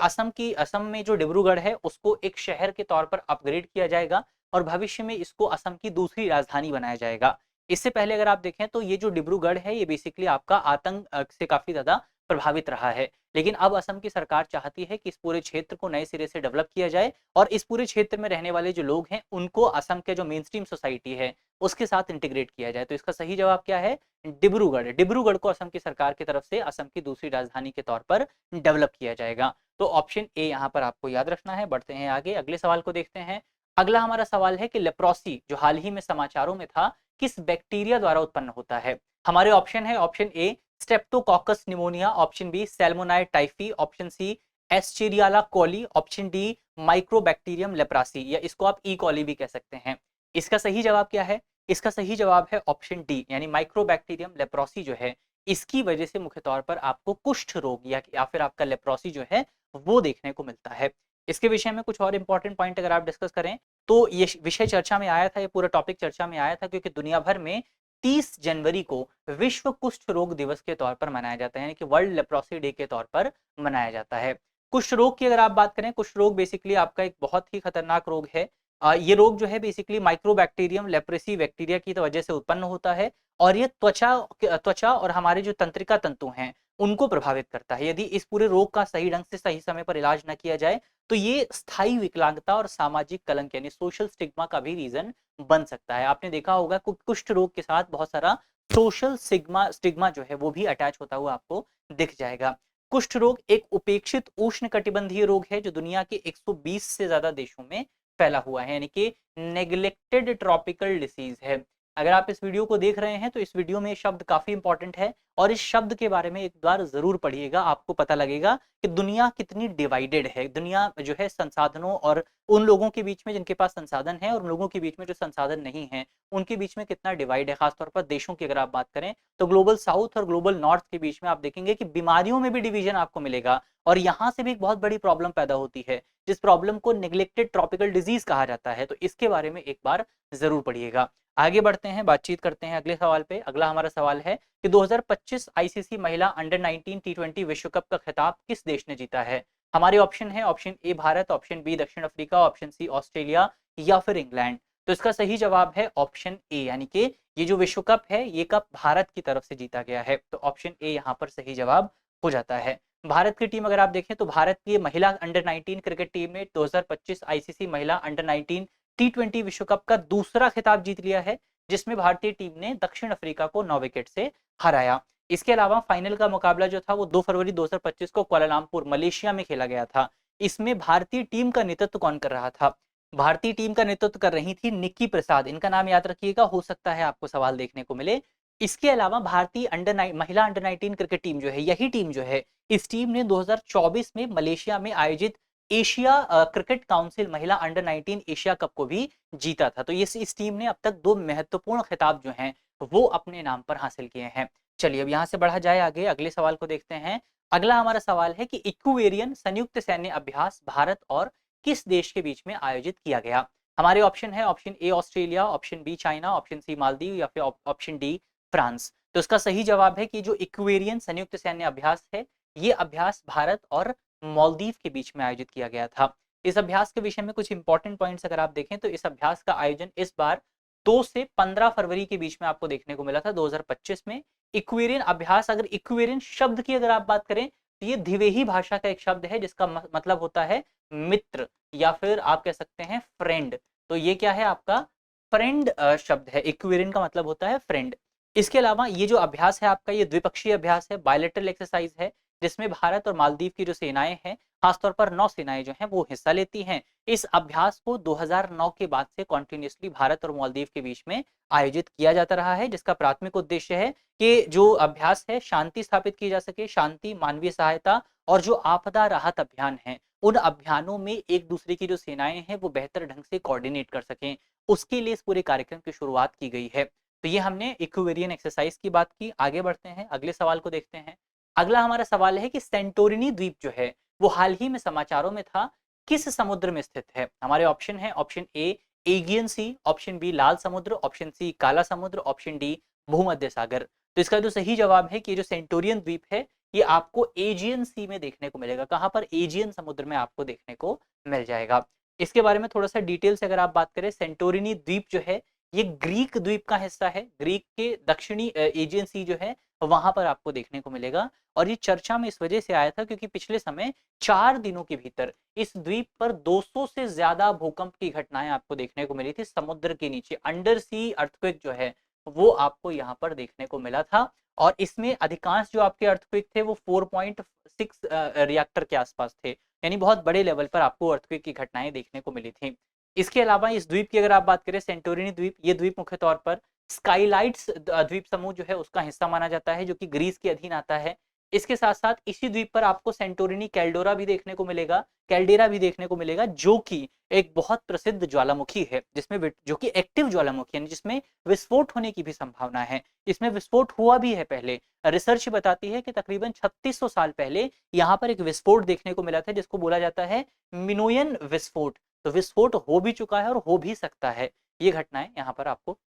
असम में जो डिब्रूगढ़ है उसको एक शहर के तौर पर अपग्रेड किया जाएगा, और भविष्य में इसको असम की दूसरी राजधानी बनाया जाएगा। इससे पहले अगर आप देखें तो ये जो डिब्रूगढ़ है ये बेसिकली आपका आतंक से काफी ज्यादा प्रभावित रहा है, लेकिन अब असम की सरकार चाहती है कि इस पूरे क्षेत्र को नए सिरे से डेवलप किया जाए, और इस पूरे क्षेत्र में रहने वाले जो लोग हैं उनको असम के जो मेन स्ट्रीम सोसाइटी है उसके साथ इंटीग्रेट किया जाए। तो इसका सही जवाब क्या है? डिब्रूगढ़। डिब्रूगढ़ को असम की सरकार की तरफ से असम की दूसरी राजधानी के तौर पर डेवलप किया जाएगा। तो ऑप्शन ए यहाँ पर आपको याद रखना है। बढ़ते हैं आगे, अगले सवाल को देखते हैं। अगला हमारा सवाल है कि लेप्रोसी जो हाल ही में समाचारों में था किस बैक्टीरिया द्वारा उत्पन्न होता है? हमारे ऑप्शन है, option A streptococcus pneumoniae, option B salmonella typhi, option C escherichia coli, option D mycobacterium leprae, या इसको आप ई कॉली भी कह सकते हैं। इसका सही जवाब क्या है? इसका सही जवाब है ऑप्शन डी, यानी माइक्रोबैक्टीरियम लेप्रोसी जो है इसकी वजह से मुख्य तौर पर आपको कुष्ठ रोग या फिर आपका लेप्रोसी जो है वो देखने को मिलता है। इसके विषय में कुछ और इंपॉर्टेंट पॉइंट अगर आप डिस्कस करें तो ये विषय चर्चा में आया था, ये पूरा टॉपिक चर्चा में आया था क्योंकि दुनिया भर में 30 जनवरी को विश्व कुष्ठ रोग दिवस के तौर पर मनाया जाता है, यानी कि वर्ल्ड लेप्रोसी डे के तौर पर मनाया जाता है। कुष्ठ रोग की अगर आप बात करें, कुष्ठ रोग बेसिकली आपका एक बहुत ही खतरनाक रोग है। ये रोग जो है बेसिकली माइक्रोबैक्टीरियम लेप्रेसी बैक्टीरिया की वजह से उत्पन्न होता है, और ये त्वचा और हमारे जो तंत्रिका तंतु हैं उनको प्रभावित करता है। यदि इस पूरे रोग का सही ढंग से सही समय पर इलाज न किया जाए तो ये स्थायी विकलांगता और सामाजिक कलंक यानी सोशल स्टिग्मा का भी रीजन बन सकता है। आपने देखा होगा कुष्ठ रोग के साथ बहुत सारा सोशल स्टिग्मा जो है वो भी अटैच होता हुआ आपको दिख जाएगा। कुष्ठ रोग एक उपेक्षित उष्ण कटिबंधीय रोग है जो दुनिया के 120 से ज्यादा देशों में फैला हुआ है, यानी कि नेग्लेक्टेड ट्रॉपिकल डिसीज है। अगर आप इस वीडियो को देख रहे हैं तो इस वीडियो में शब्द काफी इंपॉर्टेंट है, और इस शब्द के बारे में एक बार जरूर पढ़िएगा, आपको पता लगेगा कि दुनिया कितनी डिवाइडेड है। दुनिया जो है संसाधनों और उन लोगों के बीच में जिनके पास संसाधन है और उन लोगों के बीच में जो संसाधन नहीं है उनके बीच में कितना डिवाइड है। खासतौर पर देशों की अगर आप बात करें तो ग्लोबल साउथ और ग्लोबल नॉर्थ के बीच में आप देखेंगे कि बीमारियों में भी डिवीजन आपको मिलेगा, और यहाँ से भी एक बहुत बड़ी प्रॉब्लम पैदा होती है जिस प्रॉब्लम को नेग्लेक्टेड ट्रॉपिकल डिजीज कहा जाता है। तो इसके बारे में एक बार जरूर पढ़िएगा। आगे बढ़ते हैं, बातचीत करते हैं अगले सवाल पे। अगला हमारा सवाल है कि 2025 आईसीसी महिला अंडर 19 टी20 विश्व कप का खिताब किस देश ने जीता है? हमारे ऑप्शन है, option A Bharat, option B दक्षिण अफ्रीका, ऑप्शन सी ऑस्ट्रेलिया, या फिर इंग्लैंड। तो इसका सही जवाब है ऑप्शन ए, यानी कि ये जो विश्व कप है ये कप भारत की तरफ से जीता गया है। तो ऑप्शन ए यहाँ पर सही जवाब हो जाता है। भारत की टीम अगर आप देखें तो भारत की महिला अंडर 19 क्रिकेट टीम ने 2025 आईसीसी महिला अंडर 19 टी20 विश्व कप का दूसरा खिताब जीत लिया है, जिसमें भारतीय टीम ने दक्षिण अफ्रीका को 9 विकेट से हराया। इसके अलावा फाइनल का मुकाबला जो था वो 2 फरवरी 2025 को कुआलालंपुर मलेशिया में खेला गया था। इसमें भारतीय टीम का नेतृत्व कौन कर रहा था? भारतीय टीम का नेतृत्व कर रही थी निक्की प्रसाद, इनका नाम याद रखिएगा, हो सकता है आपको सवाल देखने को मिले। इसके अलावा भारतीय महिला अंडर 19 क्रिकेट टीम जो है, यही टीम जो है इस टीम ने 2024 में मलेशिया में आयोजित एशिया क्रिकेट काउंसिल महिला अंडर 19 एशिया कप को भी जीता था। तो इस टीम ने अब तक 2 महत्वपूर्ण खिताब जो हैं वो अपने नाम पर हासिल किए हैं। चलिए अब यहाँ से बढ़ा जाए आगे, अगले सवाल को देखते हैं। अगला हमारा सवाल है कि इक्वेरियन संयुक्त सैन्य अभ्यास भारत और किस देश के बीच में आयोजित किया गया? हमारे ऑप्शन है, option A Australia, option B China, option C Maldives, या फिर ऑप्शन डी फ्रांस। तो इसका सही जवाब है कि जो इक्वेरियन संयुक्त सैन्य अभ्यास है ये अभ्यास भारत और मालदीव के बीच में आयोजित किया गया था। इस अभ्यास के विषय में कुछ इंपॉर्टेंट पॉइंट्स अगर आप देखें तो इस अभ्यास का आयोजन इस बार 2 से 15 फरवरी के बीच में आपको देखने को मिला था 2025 में। इक्वेरियन अभ्यास, अगर इक्वेरियन शब्द की अगर आप बात करें तो ये धिवेही भाषा का एक शब्द है जिसका मतलब होता है मित्र, या फिर आप कह सकते हैं फ्रेंड। तो ये क्या है आपका फ्रेंड शब्द है, इक्वेरियन का मतलब होता है फ्रेंड। इसके अलावा ये जो अभ्यास है आपका, ये द्विपक्षीय अभ्यास है, बायलैटरल एक्सरसाइज है, जिसमें भारत और मालदीव की जो सेनाएं हैं, खासतौर पर नौसेनाएं जो हैं वो हिस्सा लेती हैं। इस अभ्यास को 2009 के बाद से कॉन्टिन्यूसली भारत और मालदीव के बीच में आयोजित किया जाता रहा है, जिसका प्राथमिक उद्देश्य है कि जो अभ्यास है शांति स्थापित की जा सके, शांति, मानवीय सहायता और जो आपदा राहत अभियान है, उन अभियानों में एक दूसरे की जो सेनाएं हैं वो बेहतर ढंग से कोऑर्डिनेट कर सकें, उसके लिए इस पूरे कार्यक्रम की शुरुआत की गई है। तो ये हमने इक्वेरियन एक्सरसाइज की बात की। आगे बढ़ते हैं, अगले सवाल को देखते हैं। अगला हमारा सवाल है कि सेंटोरिनी द्वीप जो है वो हाल ही में समाचारों में था, किस समुद्र में स्थित है? हमारे ऑप्शन है, option A Aegean sea, option B लाल समुद्र, ऑप्शन सी काला समुद्र, ऑप्शन डी भूमध्य सागर। तो इसका जो सही जवाब है कि जो सेंटोरियन द्वीप है ये आपको एजियन सी में देखने को मिलेगा। कहां पर? एजियन समुद्र में आपको देखने को मिल जाएगा। इसके बारे में थोड़ा सा डिटेल से अगर आप बात करें, सेंटोरिनी द्वीप जो है ये ग्रीक द्वीप का हिस्सा है। ग्रीक के दक्षिणी एजियन सी जो है वहां पर आपको देखने को मिलेगा। और ये चर्चा में इस वजह से आया था क्योंकि पिछले समय 4 दिनों के भीतर इस द्वीप पर 200 से ज्यादा भूकंप की घटनाएं आपको देखने को मिली थी। समुद्र के नीचे अंडर सी अर्थक्वेक जो है वो आपको यहाँ पर देखने को मिला था। और इसमें अधिकांश जो आपके अर्थक्वेक थे वो 4.6 रिएक्टर के आसपास थे, यानी बहुत बड़े लेवल पर आपको अर्थक्वेक की घटनाएं देखने को मिली थी। इसके अलावा इस द्वीप की अगर आप बात करें, सेंटोरिनी द्वीप, ये द्वीप मुख्य तौर पर स्काईलाइट्स द्वीप समूह जो है उसका हिस्सा माना जाता है, जो कि ग्रीस के अधीन आता है। इसके साथ साथ इसी द्वीप पर आपको सेंटोरिनी कैल्डोरा भी देखने को मिलेगा, कैल्डेरा भी देखने को मिलेगा, जो कि एक बहुत प्रसिद्ध ज्वालामुखी है, जिसमें जो कि एक्टिव ज्वालामुखी है, जिसमें विस्फोट होने की भी संभावना है। इसमें विस्फोट हुआ भी है पहले। रिसर्च बताती है कि तकरीबन 3600 साल पहले यहाँ पर एक विस्फोट देखने को मिला था, जिसको बोला जाता है मिनोयन विस्फोट। तो विस्फोट हो भी चुका है और हो भी सकता है। ये घटनाएं यहाँ पर आपको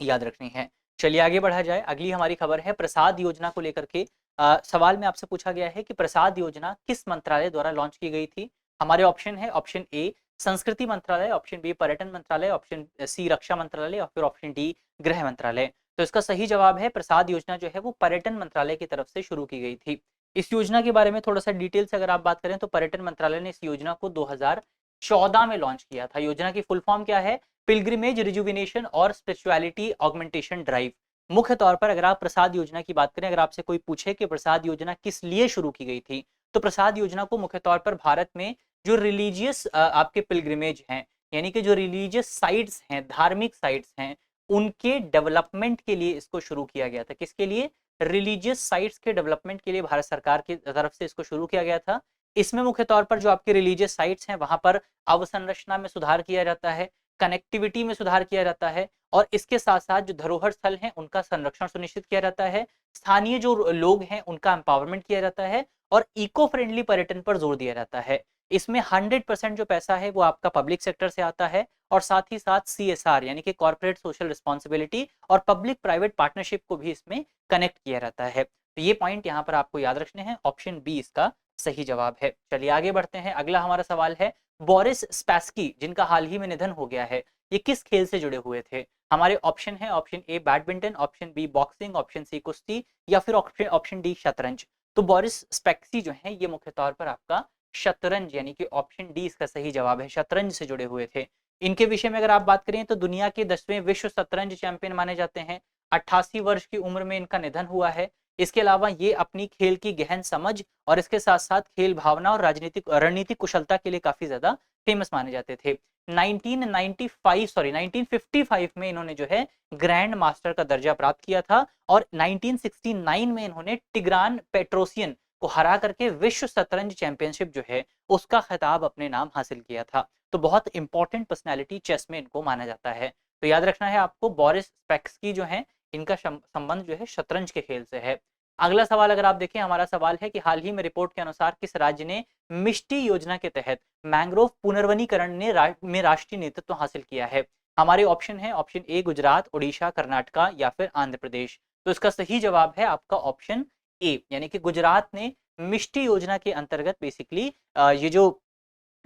याद रखनी है। चलिए आगे बढ़ा जाए। अगली हमारी खबर है प्रसाद योजना को लेकर के। सवाल में आपसे पूछा गया है कि प्रसाद योजना किस मंत्रालय द्वारा लॉन्च की गई थी? हमारे ऑप्शन है, ऑप्शन ए संस्कृति मंत्रालय, ऑप्शन बी पर्यटन मंत्रालय, ऑप्शन सी रक्षा मंत्रालय और फिर ऑप्शन डी गृह मंत्रालय। तो इसका सही जवाब है प्रसाद योजना जो है वो पर्यटन मंत्रालय की तरफ से शुरू की गई थी। इस योजना के बारे में थोड़ा सा डिटेल से अगर आप बात करें तो पर्यटन मंत्रालय ने इस योजना को 2014 में लॉन्च किया था। योजना की फुल फॉर्म क्या है? पिलग्रिमेज रिजुविनेशन और स्पिरिचुअलिटी ऑगमेंटेशन ड्राइव। मुख्य तौर पर अगर आप प्रसाद योजना की बात करें, अगर आपसे कोई पूछे कि प्रसाद योजना किस लिए शुरू की गई थी, तो प्रसाद योजना को मुख्य तौर पर भारत में जो रिलीजियस आपके पिलग्रिमेज हैं, यानी कि जो रिलीजियस साइट्स हैं, धार्मिक साइट्स हैं, उनके डेवलपमेंट के लिए इसको शुरू किया गया था। किसके लिए? रिलीजियस साइट्स के डेवलपमेंट के लिए भारत सरकार की तरफ से इसको शुरू किया गया था। इसमें मुख्य तौर पर जो आपके रिलीजियस साइट्स हैं वहां पर अवसंरचना में सुधार किया जाता है, कनेक्टिविटी में सुधार किया जाता है, और इसके साथ साथ जो धरोहर स्थल हैं उनका संरक्षण सुनिश्चित किया जाता है, स्थानीय जो लोग हैं उनका एम्पावरमेंट किया जाता है, और इको फ्रेंडली पर्यटन पर जोर दिया जाता है। इसमें 100% जो पैसा है वो आपका पब्लिक सेक्टर से आता है, और साथ ही साथ CSR यानी कि कॉर्पोरेट सोशल रिस्पॉन्सिबिलिटी और पब्लिक प्राइवेट पार्टनरशिप को भी इसमें कनेक्ट किया जाता है। तो ये पॉइंट यहाँ पर आपको याद रखने हैं। ऑप्शन बी इसका सही जवाब है। चलिए आगे बढ़ते हैं। अगला हमारा सवाल है, बोरिस स्पैस्की जिनका हाल ही में निधन हो गया है, ये किस खेल से जुड़े हुए थे? हमारे ऑप्शन है, option A badminton, option B boxing, option C कुश्ती या फिर ऑप्शन डी शतरंज। तो बोरिस स्पैक्सी जो है ये मुख्य तौर पर आपका शतरंज, यानी कि ऑप्शन डी इसका सही जवाब है, शतरंज से जुड़े हुए थे। इनके विषय में अगर आप बात करें तो दुनिया के 10वें विश्व शतरंज चैंपियन माने जाते हैं। 88 वर्ष की उम्र में इनका निधन हुआ है। इसके अलावा ये अपनी खेल की गहन समझ और इसके साथ साथ खेल भावना और राजनीतिक रणनीतिक कुशलता के लिए काफी ज्यादा फेमस माने जाते थे। 1955 में इन्होंने जो है ग्रैंड मास्टर का दर्जा प्राप्त किया था, और 1969 में इन्होंने टिग्रान पेट्रोसियन को हरा करके विश्व शतरंज चैंपियनशिप जो है उसका खिताब अपने नाम हासिल किया था। तो बहुत इंपॉर्टेंट पर्सनैलिटी चेस में इनको माना जाता है। तो याद रखना है आपको, बोरिस स्पैक्सकी जो है इनका संबंध जो है शतरंज के खेल से है। अगला सवाल अगर आप देखें, हमारा सवाल है कि हाल ही में रिपोर्ट के अनुसार किस राज्य ने मिष्टी योजना के तहत मैंग्रोव पुनर्वनीकरण में राष्ट्रीय नेतृत्व हासिल किया है? हमारे ऑप्शन है, ऑप्शन ए गुजरात, उड़ीसा, कर्नाटका या फिर आंध्र प्रदेश। तो इसका सही जवाब है आपका ऑप्शन ए, यानी कि गुजरात ने मिष्टी योजना के अंतर्गत बेसिकली ये जो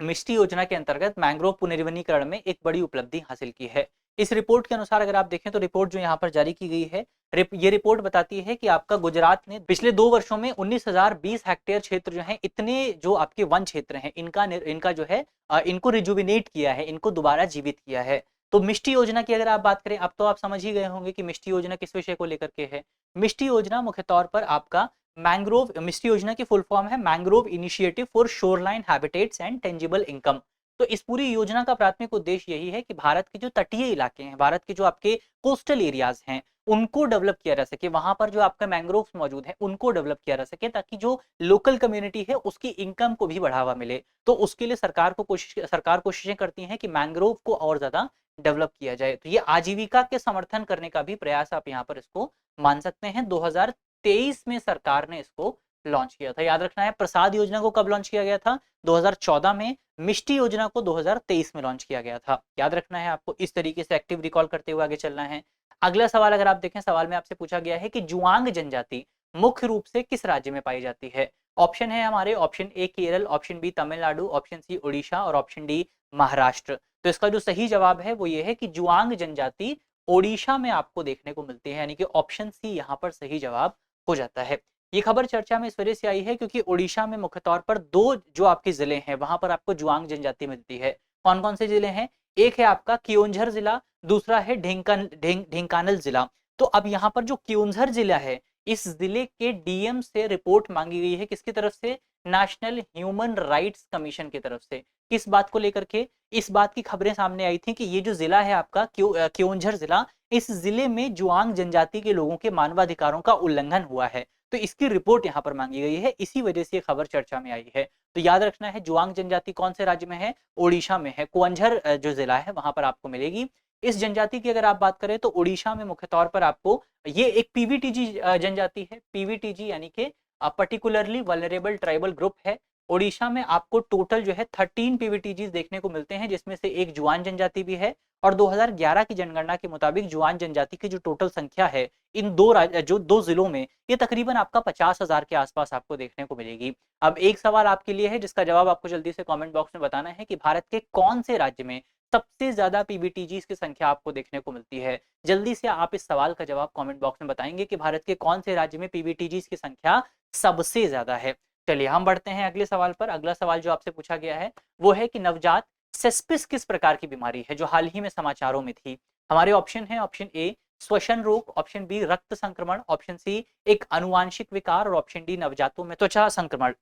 मिष्टी योजना के अंतर्गत मैंग्रोव पुनर्वनीकरण में एक बड़ी उपलब्धि हासिल की है। इस रिपोर्ट के अनुसार अगर आप देखें तो रिपोर्ट जो यहाँ पर जारी की गई है, ये रिपोर्ट बताती है कि आपका गुजरात ने पिछले 2 वर्षों में 19,020 हेक्टेयर क्षेत्र जो है, इतने जो आपके वन क्षेत्र हैं, इनका जो है इनको रिजुविनेट किया है, इनको दोबारा जीवित किया है। तो मिष्टी योजना की अगर आप बात करें, अब तो आप समझ ही गए होंगे कि मिष्टी योजना किस विषय को लेकर के है। मिष्टी योजना मुख्य तौर पर आपका मैंग्रोव, मिष्टी योजना की फुल फॉर्म है mangrove initiative for shoreline habitats and tangible income. तो इस पूरी योजना का प्राथमिक उद्देश्य यही है कि भारत के जो तटीय इलाके हैं, भारत के जो आपके कोस्टल एरियाज हैं, उनको डेवलप किया जा सके, वहां पर जो आपका मैंग्रोव्स मौजूद है उनको डेवलप किया जा सके, ताकि जो लोकल कम्युनिटी है उसकी इनकम को भी बढ़ावा मिले। तो उसके लिए सरकार कोशिशें करती है कि मैंग्रोव को और ज्यादा डेवलप किया जाए। तो ये आजीविका के समर्थन करने का भी प्रयास आप यहाँ पर इसको मान सकते हैं। 2023 में सरकार ने इसको लॉन्च किया था। याद रखना है, प्रसाद योजना को कब लॉन्च किया गया था? 2014 में। मिष्टी योजना को 2023 में लॉन्च किया गया था। याद रखना है आपको, इस तरीके से एक्टिव रिकॉल करते हुए आगे चलना है। अगला सवाल अगर आप देखें, सवाल में आपसे पूछा गया है कि जुआंग जनजाति मुख्य रूप से किस राज्य में पाई जाती है? ऑप्शन है हमारे, option A Kerala, option B Tamil Nadu, option C Orissa और ऑप्शन डी महाराष्ट्र। तो इसका जो सही जवाब है वो ये है कि जुआंग जनजाति ओडिशा में आपको देखने को मिलती है, यानी कि ऑप्शन सी यहाँ पर सही जवाब हो जाता है। ये खबर चर्चा में इस वजह से आई है क्योंकि ओडिशा में मुख्य तौर पर 2 जो आपके जिले हैं वहां पर आपको जुआंग जनजाति मिलती है। कौन कौन से जिले हैं? एक है आपका कियोंझर जिला, दूसरा है ढेंकानल जिला। तो अब यहाँ पर जो कियोंझर जिला है, इस जिले के डीएम से रिपोर्ट मांगी गई है, किसकी तरफ से? नेशनल ह्यूमन राइट्स कमीशन की तरफ से। किस बात को लेकर के? इस बात की खबरें सामने आई थी कि ये जो जिला है आपका कियोंझर जिला, इस जिले में जुआंग जनजाति के लोगों के मानवाधिकारों का उल्लंघन हुआ है। तो इसकी रिपोर्ट यहाँ पर मांगी गई है, इसी वजह से ये खबर चर्चा में आई है। तो याद रखना है, जुआंग जनजाति कौन से राज्य में है? ओडिशा में है। कुंजर जो जिला है वहां पर आपको मिलेगी। इस जनजाति की अगर आप बात करें तो ओडिशा में मुख्य तौर पर आपको ये एक पीवीटीजी जनजाति है। पीवीटीजी यानी कि पर्टिकुलरली वल्नरेबल ट्राइबल ग्रुप है। ओडिशा में आपको टोटल जो है 13 पीवीटीजी देखने को मिलते हैं, जिसमें से एक जुआन जनजाति भी है। और 2011 की जनगणना के मुताबिक जुआन जनजाति की जो टोटल संख्या है इन जो 2 जिलों में, ये तकरीबन आपका 50,000 के आसपास आपको देखने को मिलेगी। अब एक सवाल आपके लिए है जिसका जवाब आपको जल्दी से कमेंट बॉक्स में बताना है कि भारत के कौन से राज्य में सबसे ज्यादा पीवीटीजीज की संख्या आपको देखने को मिलती है। जल्दी से आप इस सवाल का जवाब कमेंट बॉक्स में बताएंगे कि भारत के कौन से राज्य में पीवीटीजीज की संख्या सबसे ज्यादा है। चलिए हम बढ़ते हैं अगले सवाल पर। अगला सवाल जो आपसे पूछा गया है वो है कि नवजात सेस्पिस किस प्रकार की बीमारी है जो हाल ही में समाचारों में थी? हमारे ऑप्शन है, ऑप्शन ए श्वसन रोग, ऑप्शन बी रक्त संक्रमण, ऑप्शन सी एक अनुवांशिक विकार और ऑप्शन डी नवजातों में त्वचा संक्रमण।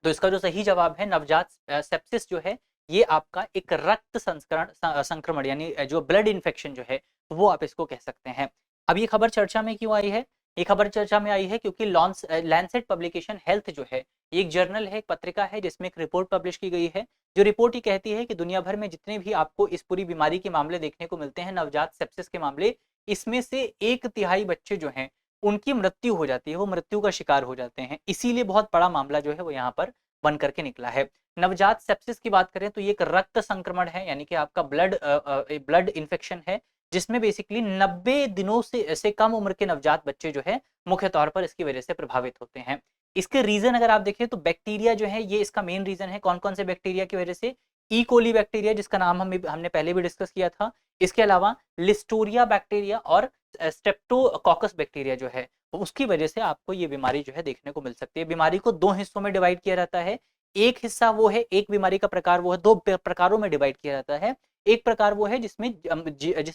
तो इसका जो सही जवाब है नवजात सेप्सिस जो है, ये आपका एक रक्त संक्रमण यानी जो ब्लड इन्फेक्शन जो है वो आप इसको कह सकते हैं। अब ये खबर चर्चा में क्यों आई है? ये खबर चर्चा में आई है क्योंकि लैंसेट पब्लिकेशन हेल्थ जो है, एक जर्नल है, एक पत्रिका है जिसमें एक रिपोर्ट पब्लिश की गई है। जो रिपोर्ट ही कहती है कि दुनिया भर में जितने भी आपको इस पूरी बीमारी के मामले देखने को मिलते हैं, नवजात सेप्सिस के मामले, इसमें से 1/3 बच्चे जो हैं उनकी मृत्यु हो जाती है, वो मृत्यु का शिकार हो जाते हैं। इसीलिए बहुत बड़ा मामला जो है वो यहाँ पर बन करके निकला है। नवजात सेप्सिस की बात करें तो ये एक रक्त संक्रमण है, यानी कि आपका ब्लड इन्फेक्शन है, जिसमें बेसिकली 90 दिनों से कम उम्र के नवजात बच्चे जो है मुख्य तौर पर इसकी वजह से प्रभावित होते हैं। इसके रीजन अगर आप देखें तो बैक्टीरिया जो है, ये इसका मेन रीजन है। कौन कौन से बैक्टीरिया की वजह से? ई कोली बैक्टीरिया, जिसका नाम हमने पहले भी डिस्कस किया था। इसके अलावा लिस्टोरिया बैक्टीरिया और स्ट्रेप्टोकॉकस बैक्टीरिया जो है, उसकी वजह से आपको ये बीमारी जो है देखने को मिल सकती है। बीमारी को 2 हिस्सों में डिवाइड किया जाता है। एक हिस्सा वो है, एक बीमारी का प्रकार वो है, 2 प्रकारों में डिवाइड किया जाता है। एक प्रकार वो है जिसमें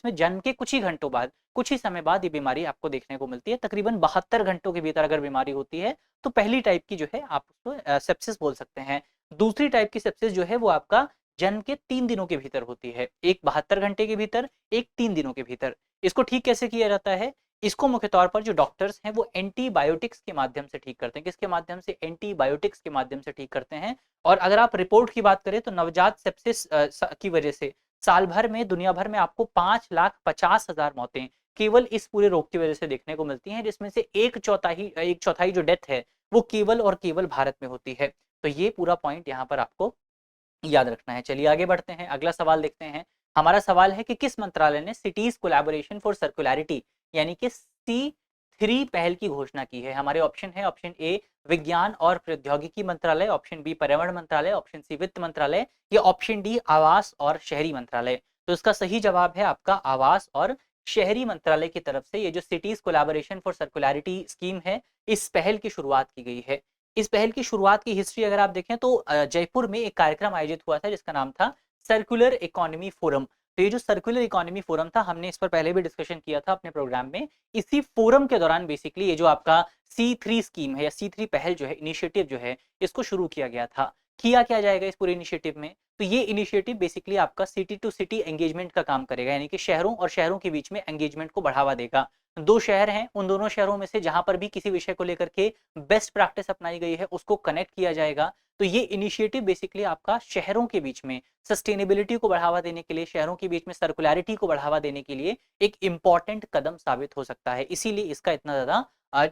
जन्म के कुछ ही घंटों बाद, कुछ ही समय बाद ये बीमारी आपको देखने को मिलती है। तकरीबन 72 घंटों के भीतर अगर बीमारी होती है तो पहली टाइप की जो है आप उसको सेप्सिस बोल सकते हैं। दूसरी टाइप की सेप्सिस जो है वो आपका जन्म के 3 दिनों के भीतर होती है। एक 72 घंटे के भीतर, एक 3 दिनों के भीतर। इसको ठीक कैसे किया जाता है? इसको मुख्य तौर पर जो डॉक्टर्स हैं वो एंटीबायोटिक्स के माध्यम से ठीक करते हैं। किसके माध्यम से? एंटीबायोटिक्स के माध्यम से ठीक करते हैं। और अगर आप रिपोर्ट की बात करें तो नवजात सेप्सिस की वजह से साल भर में दुनिया भर में आपको 5,50,000 मौतें केवल इस पूरे रोग की वजह से देखने को मिलती हैं, जिसमें से एक चौथाई जो डेथ है वो केवल और केवल भारत में होती है। तो ये पूरा पॉइंट यहाँ पर आपको याद रखना है। चलिए आगे बढ़ते हैं, अगला सवाल देखते हैं। हमारा सवाल है कि किस मंत्रालय ने सिटीज कोलैबोरेशन फॉर सर्कुलैरिटी यानी कि C3 पहल की घोषणा की है? हमारे ऑप्शन है, ऑप्शन ए विज्ञान और प्रौद्योगिकी मंत्रालय, ऑप्शन बी पर्यावरण मंत्रालय, ऑप्शन सी वित्त मंत्रालय या ऑप्शन डी आवास और शहरी मंत्रालय। तो इसका सही जवाब है आपका आवास और शहरी मंत्रालय की तरफ से ये जो सिटीज कोलैबोरेशन फॉर सर्कुलैरिटी स्कीम है, इस पहल की शुरुआत की गई है। इस पहल की शुरुआत की हिस्ट्री अगर आप देखें तो जयपुर में एक कार्यक्रम आयोजित हुआ था जिसका नाम था सर्कुलर इकोनॉमी फोरम। तो ये जो सर्कुलर इकोनॉमी फोरम था, हमने इस पर पहले भी डिस्कशन किया था अपने प्रोग्राम में। इसी फोरम के दौरान बेसिकली ये जो आपका C3 स्कीम है या C3 पहल जो है, इनिशिएटिव जो है, इसको शुरू किया गया था। किया क्या जाएगा इस पूरे इनिशिएटिव में? तो ये इनिशिएटिव बेसिकली आपका सिटी टू सिटी एंगेजमेंट का काम करेगा, यानी कि शहरों और शहरों के बीच में एंगेजमेंट को बढ़ावा देगा। दो शहर हैं, उन दोनों शहरों में से जहां पर भी किसी विषय को लेकर के बेस्ट प्रैक्टिस अपनाई गई है उसको कनेक्ट किया जाएगा। तो ये इनिशिएटिव बेसिकली आपका शहरों के बीच में सस्टेनेबिलिटी को बढ़ावा देने के लिए, शहरों के बीच में सर्कुलैरिटी को बढ़ावा देने के लिए एक इंपॉर्टेंट कदम साबित हो सकता है। इसीलिए इसका इतना ज्यादा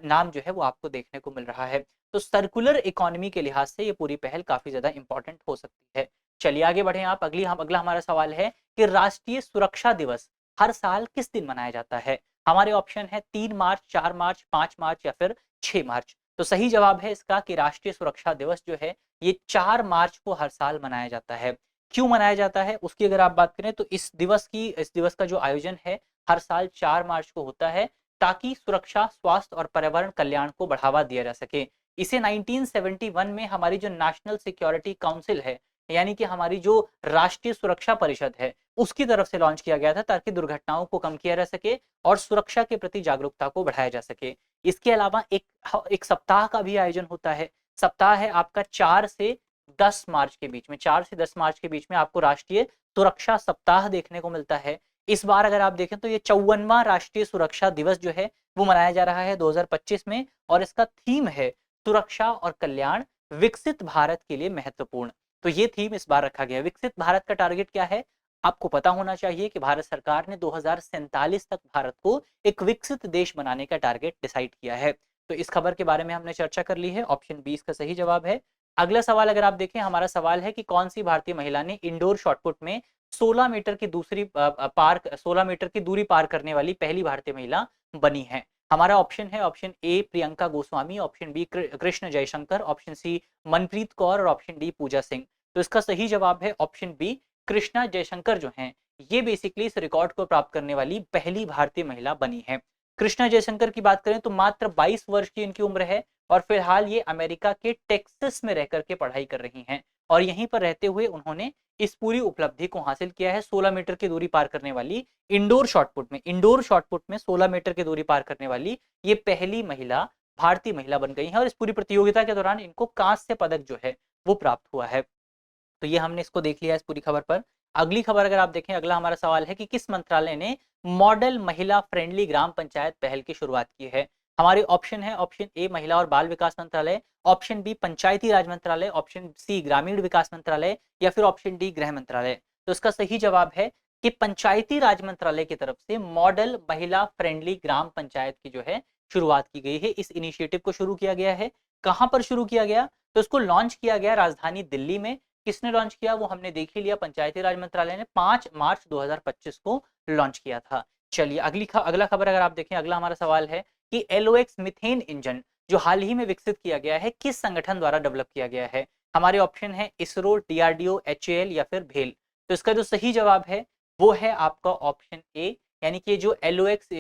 नाम जो है वो आपको देखने को मिल रहा है। तो सर्कुलर इकोनॉमी के लिहाज से ये पूरी पहल काफी ज्यादा इंपॉर्टेंट हो सकती है। चलिए आगे बढ़े आप। अगला हमारा सवाल है कि राष्ट्रीय सुरक्षा दिवस हर साल किस दिन मनाया जाता है? हमारे ऑप्शन है 3 मार्च, 4 मार्च, 5 मार्च या फिर 6 मार्च। तो सही जवाब है इसका कि राष्ट्रीय सुरक्षा दिवस जो है ये 4 मार्च को हर साल मनाया जाता है। क्यों मनाया जाता है उसकी अगर आप बात करें तो इस दिवस का जो आयोजन है हर साल 4 मार्च को होता है, ताकि सुरक्षा, स्वास्थ्य और पर्यावरण कल्याण को बढ़ावा दिया जा सके। इसे 1971 में हमारी जो नेशनल सिक्योरिटी काउंसिल है, यानी कि हमारी जो राष्ट्रीय सुरक्षा परिषद है, उसकी तरफ से लॉन्च किया गया था, ताकि दुर्घटनाओं को कम किया जा सके और सुरक्षा के प्रति जागरूकता को बढ़ाया जा सके। इसके अलावा एक सप्ताह का भी आयोजन होता है। सप्ताह है आपका 4 से 10 मार्च के बीच में, 4 से 10 मार्च के बीच में आपको राष्ट्रीय सुरक्षा सप्ताह देखने को मिलता है। इस बार अगर आप देखें तो ये 54वां राष्ट्रीय सुरक्षा दिवस जो है वो मनाया जा रहा है 2025 में, और इसका थीम है सुरक्षा और कल्याण, विकसित भारत के लिए महत्वपूर्ण। तो ये थीम इस बार रखा गया है। विकसित भारत का टारगेट क्या है? आपको पता होना चाहिए कि भारत सरकार ने 2047 तक भारत को एक विकसित देश बनाने का टारगेट डिसाइड किया है। तो इस खबर के बारे में हमने चर्चा कर ली है। ऑप्शन 20 का सही जवाब है। अगला सवाल अगर आप देखें, हमारा सवाल है कि कौन सी भारतीय महिला ने इंडोर शॉटपुट में 16 मीटर की 16 मीटर की दूरी पार करने वाली पहली भारतीय महिला बनी है? हमारा ऑप्शन है, option A Priyanka Goswami, option B Krishan Jaishankar, option C Manpreet Kaur और ऑप्शन डी पूजा सिंह। तो इसका सही जवाब है ऑप्शन बी, कृष्णा जयशंकर जो हैं ये बेसिकली इस रिकॉर्ड को प्राप्त करने वाली पहली भारतीय महिला बनी है। कृष्णा जयशंकर की बात करें तो मात्र 22 वर्ष की इनकी उम्र है और फिलहाल ये अमेरिका के टेक्सास में रहकर के पढ़ाई कर रही हैं, और यहीं पर रहते हुए उन्होंने इस पूरी उपलब्धि को हासिल किया है। 16 मीटर की दूरी पार करने वाली इंडोर शॉटपुट में 16 मीटर की दूरी पार करने वाली ये पहली महिला भारतीय महिला बन गई है, और इस पूरी प्रतियोगिता के दौरान इनको कांस्य पदक जो है वो प्राप्त हुआ है। तो ये हमने इसको देख लिया इस पूरी खबर पर। अगली खबर अगर आप देखें, अगला हमारा सवाल है कि किस मंत्रालय ने मॉडल महिला फ्रेंडली ग्राम पंचायत पहल की शुरुआत की है? हमारे ऑप्शन है, ऑप्शन ए महिला और बाल विकास मंत्रालय, ऑप्शन बी पंचायती राज मंत्रालय, ऑप्शन सी ग्रामीण विकास मंत्रालय या फिर ऑप्शन डी गृह मंत्रालय। तो इसका सही जवाब है कि पंचायती राज मंत्रालय की तरफ से मॉडल महिला फ्रेंडली ग्राम पंचायत की जो है शुरुआत की गई है। इस इनिशिएटिव को शुरू किया गया है। कहां पर शुरू किया गया? तो इसको लॉन्च किया गया राजधानी दिल्ली में। किसने लॉन्च किया वो हमने देख ही लिया, पंचायती राज मंत्रालय ने 5 मार्च 2025 को लॉन्च किया था। चलिए अगला खबर अगर आप देखें, अगला हमारा सवाल है कि LOX मीथेन इंजन जो हाल ही में विकसित किया गया है किस संगठन द्वारा डेवलप किया गया है? हमारे ऑप्शन है इसरो, DRDO, HAL या फिर भेल। तो इसका जो सही जवाब है वो है आपका ऑप्शन ए, यानी कि जो LOX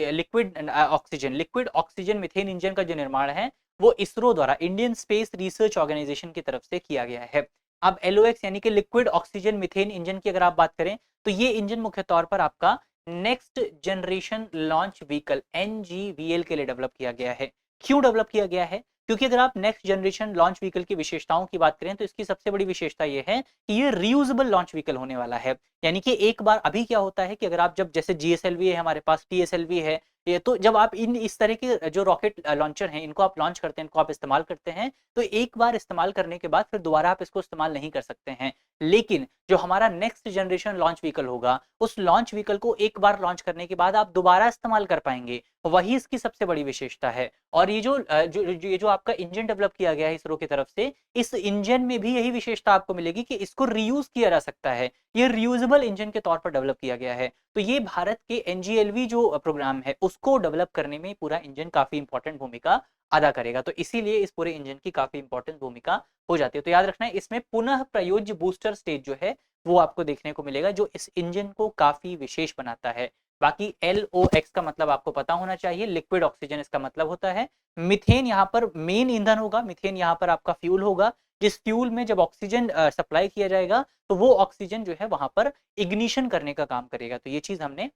liquid oxygen methane engine का जो निर्माण है वो इसरो द्वारा, इंडियन स्पेस रिसर्च ऑर्गेनाइजेशन की तरफ से किया गया है। अब LOX यानी कि लिक्विड ऑक्सीजन मीथेन इंजन की अगर आप बात करें तो ये इंजन मुख्य तौर पर आपका next generation launch vehicle NGVL के लिए डेवलप किया गया है। क्यों डेवलप किया गया है? क्योंकि अगर आप नेक्स्ट जनरेशन लॉन्च व्हीकल की विशेषताओं की बात करें तो इसकी सबसे बड़ी विशेषता ये है कि ये रीयूजेबल लॉन्च व्हीकल होने वाला है। यानी कि एक बार, अभी क्या होता है कि अगर आप जैसे GSLV है हमारे पास, TSLV है, ये तो जब आप इस तरह के जो रॉकेट लॉन्चर हैं इनको आप लॉन्च करते हैं, इनको आप इस्तेमाल करते हैं, तो एक बार इस्तेमाल करने के बाद फिर दोबारा आप इसको इस्तेमाल नहीं कर सकते हैं। लेकिन जो हमारा नेक्स्ट जनरेशन लॉन्च व्हीकल होगा, उस लॉन्च व्हीकल को एक बार लॉन्च करने के बाद आप दोबारा इस्तेमाल कर पाएंगे, वही इसकी सबसे बड़ी विशेषता है। और ये जो आपका इंजन डेवलप किया गया है इसरो की तरफ से, इस इंजन में भी यही विशेषता आपको मिलेगी कि इसको रीयूज किया जा सकता है। ये रीयूजेबल रिन्यूएबल इंजन के तौर पर डेवलप किया गया है। तो ये भारत के एनजीएलवी जो प्रोग्राम है उसको डेवलप करने में पूरा इंजन काफी इंपॉर्टेंट भूमिका अदा करेगा। तो इसीलिए इस पूरे इंजन की काफी इंपॉर्टेंट भूमिका हो जाती है। तो याद रखना है इसमें पुनः प्रयोज्य बूस्टर स्टेज जो है वो आपको देखने को मिलेगा, जो इस इंजन को काफी विशेष बनाता है। बाकी LOX का मतलब आपको पता होना चाहिए, लिक्विड ऑक्सीजन इसका मतलब होता है। मिथेन यहाँ पर मेन ईंधन होगा, मिथेन यहाँ पर आपका फ्यूल होगा, जिस फ्यूल में जब ऑक्सीजन सप्लाई किया जाएगा तो वो ऑक्सीजन जो है वहां पर इग्निशन करने का काम करेगा। तो ये चीज हमने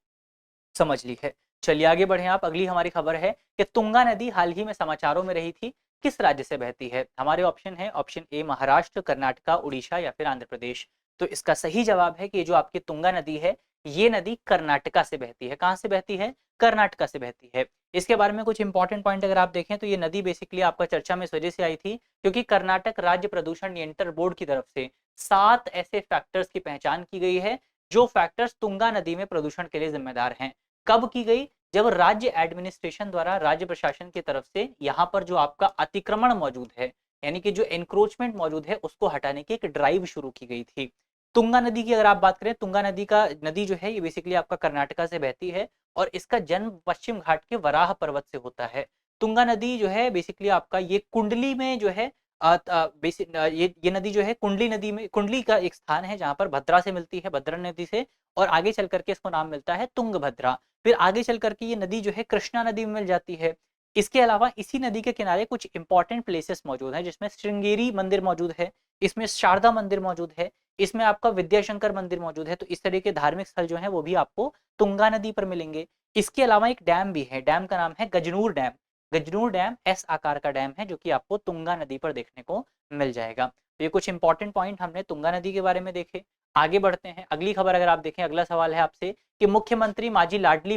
समझ ली है। चलिए आगे बढ़े आप। अगली हमारी खबर है कि तुंगा नदी हाल ही में समाचारों में रही थी, किस राज्य से बहती है? हमारे ऑप्शन है, ऑप्शन ए महाराष्ट्र, कर्नाटका, उड़ीसा या फिर आंध्र प्रदेश। तो इसका सही जवाब है कि जो आपकी तुंगा नदी है ये नदी कर्नाटका से बहती है। कहां से बहती है? कर्नाटका से बहती है। इसके बारे में कुछ इंपॉर्टेंट पॉइंट अगर आप देखें तो ये नदी बेसिकली आपका चर्चा में इस वजह से आई थी क्योंकि कर्नाटक राज्य प्रदूषण नियंत्रण बोर्ड की तरफ से 7 ऐसे फैक्टर्स की पहचान की गई है जो फैक्टर्स तुंगा नदी में प्रदूषण के लिए जिम्मेदार हैं। कब की गई? जब राज्य एडमिनिस्ट्रेशन द्वारा, राज्य प्रशासन की तरफ से यहाँ पर जो आपका अतिक्रमण मौजूद है, यानी कि जो एनक्रोचमेंट मौजूद है उसको हटाने की एक ड्राइव शुरू की गई थी। तुंगा नदी की अगर आप बात करें, तुंगा नदी जो है ये बेसिकली आपका कर्नाटका से बहती है और इसका जन्म पश्चिम घाट के वराह पर्वत से होता है। तुंगा नदी जो है बेसिकली आपका ये कुंडली में जो है ये नदी जो है कुंडली नदी में, कुंडली का एक स्थान है जहां पर भद्रा से मिलती है, भद्रा नदी से, और आगे चल करके इसको नाम मिलता है तुंगभद्रा। फिर आगे चल करके ये नदी जो है कृष्णा नदी में मिल जाती है। इसके अलावा इसी नदी के किनारे कुछ इंपॉर्टेंट प्लेसेस मौजूद हैं जिसमें श्रृंगेरी मंदिर मौजूद है, इसमें शारदा मंदिर मौजूद है, इसमें आपका विद्याशंकर मंदिर मौजूद है। तो इस तरह के धार्मिक स्थल जो है वो भी आपको तुंगा नदी पर मिलेंगे। इसके अलावा एक डैम भी है, डैम का नाम है गजनूर डैम। गजनूर डैम एस आकार का डैम है जो कि आपको तुंगा नदी पर देखने को मिल जाएगा। तो ये कुछ इंपॉर्टेंट पॉइंट हमने तुंगा नदी के बारे में देखे। आगे बढ़ते हैं। अगली खबर अगर आप देखें, अगला सवाल है आपसे कि मुख्यमंत्री माझी लाडली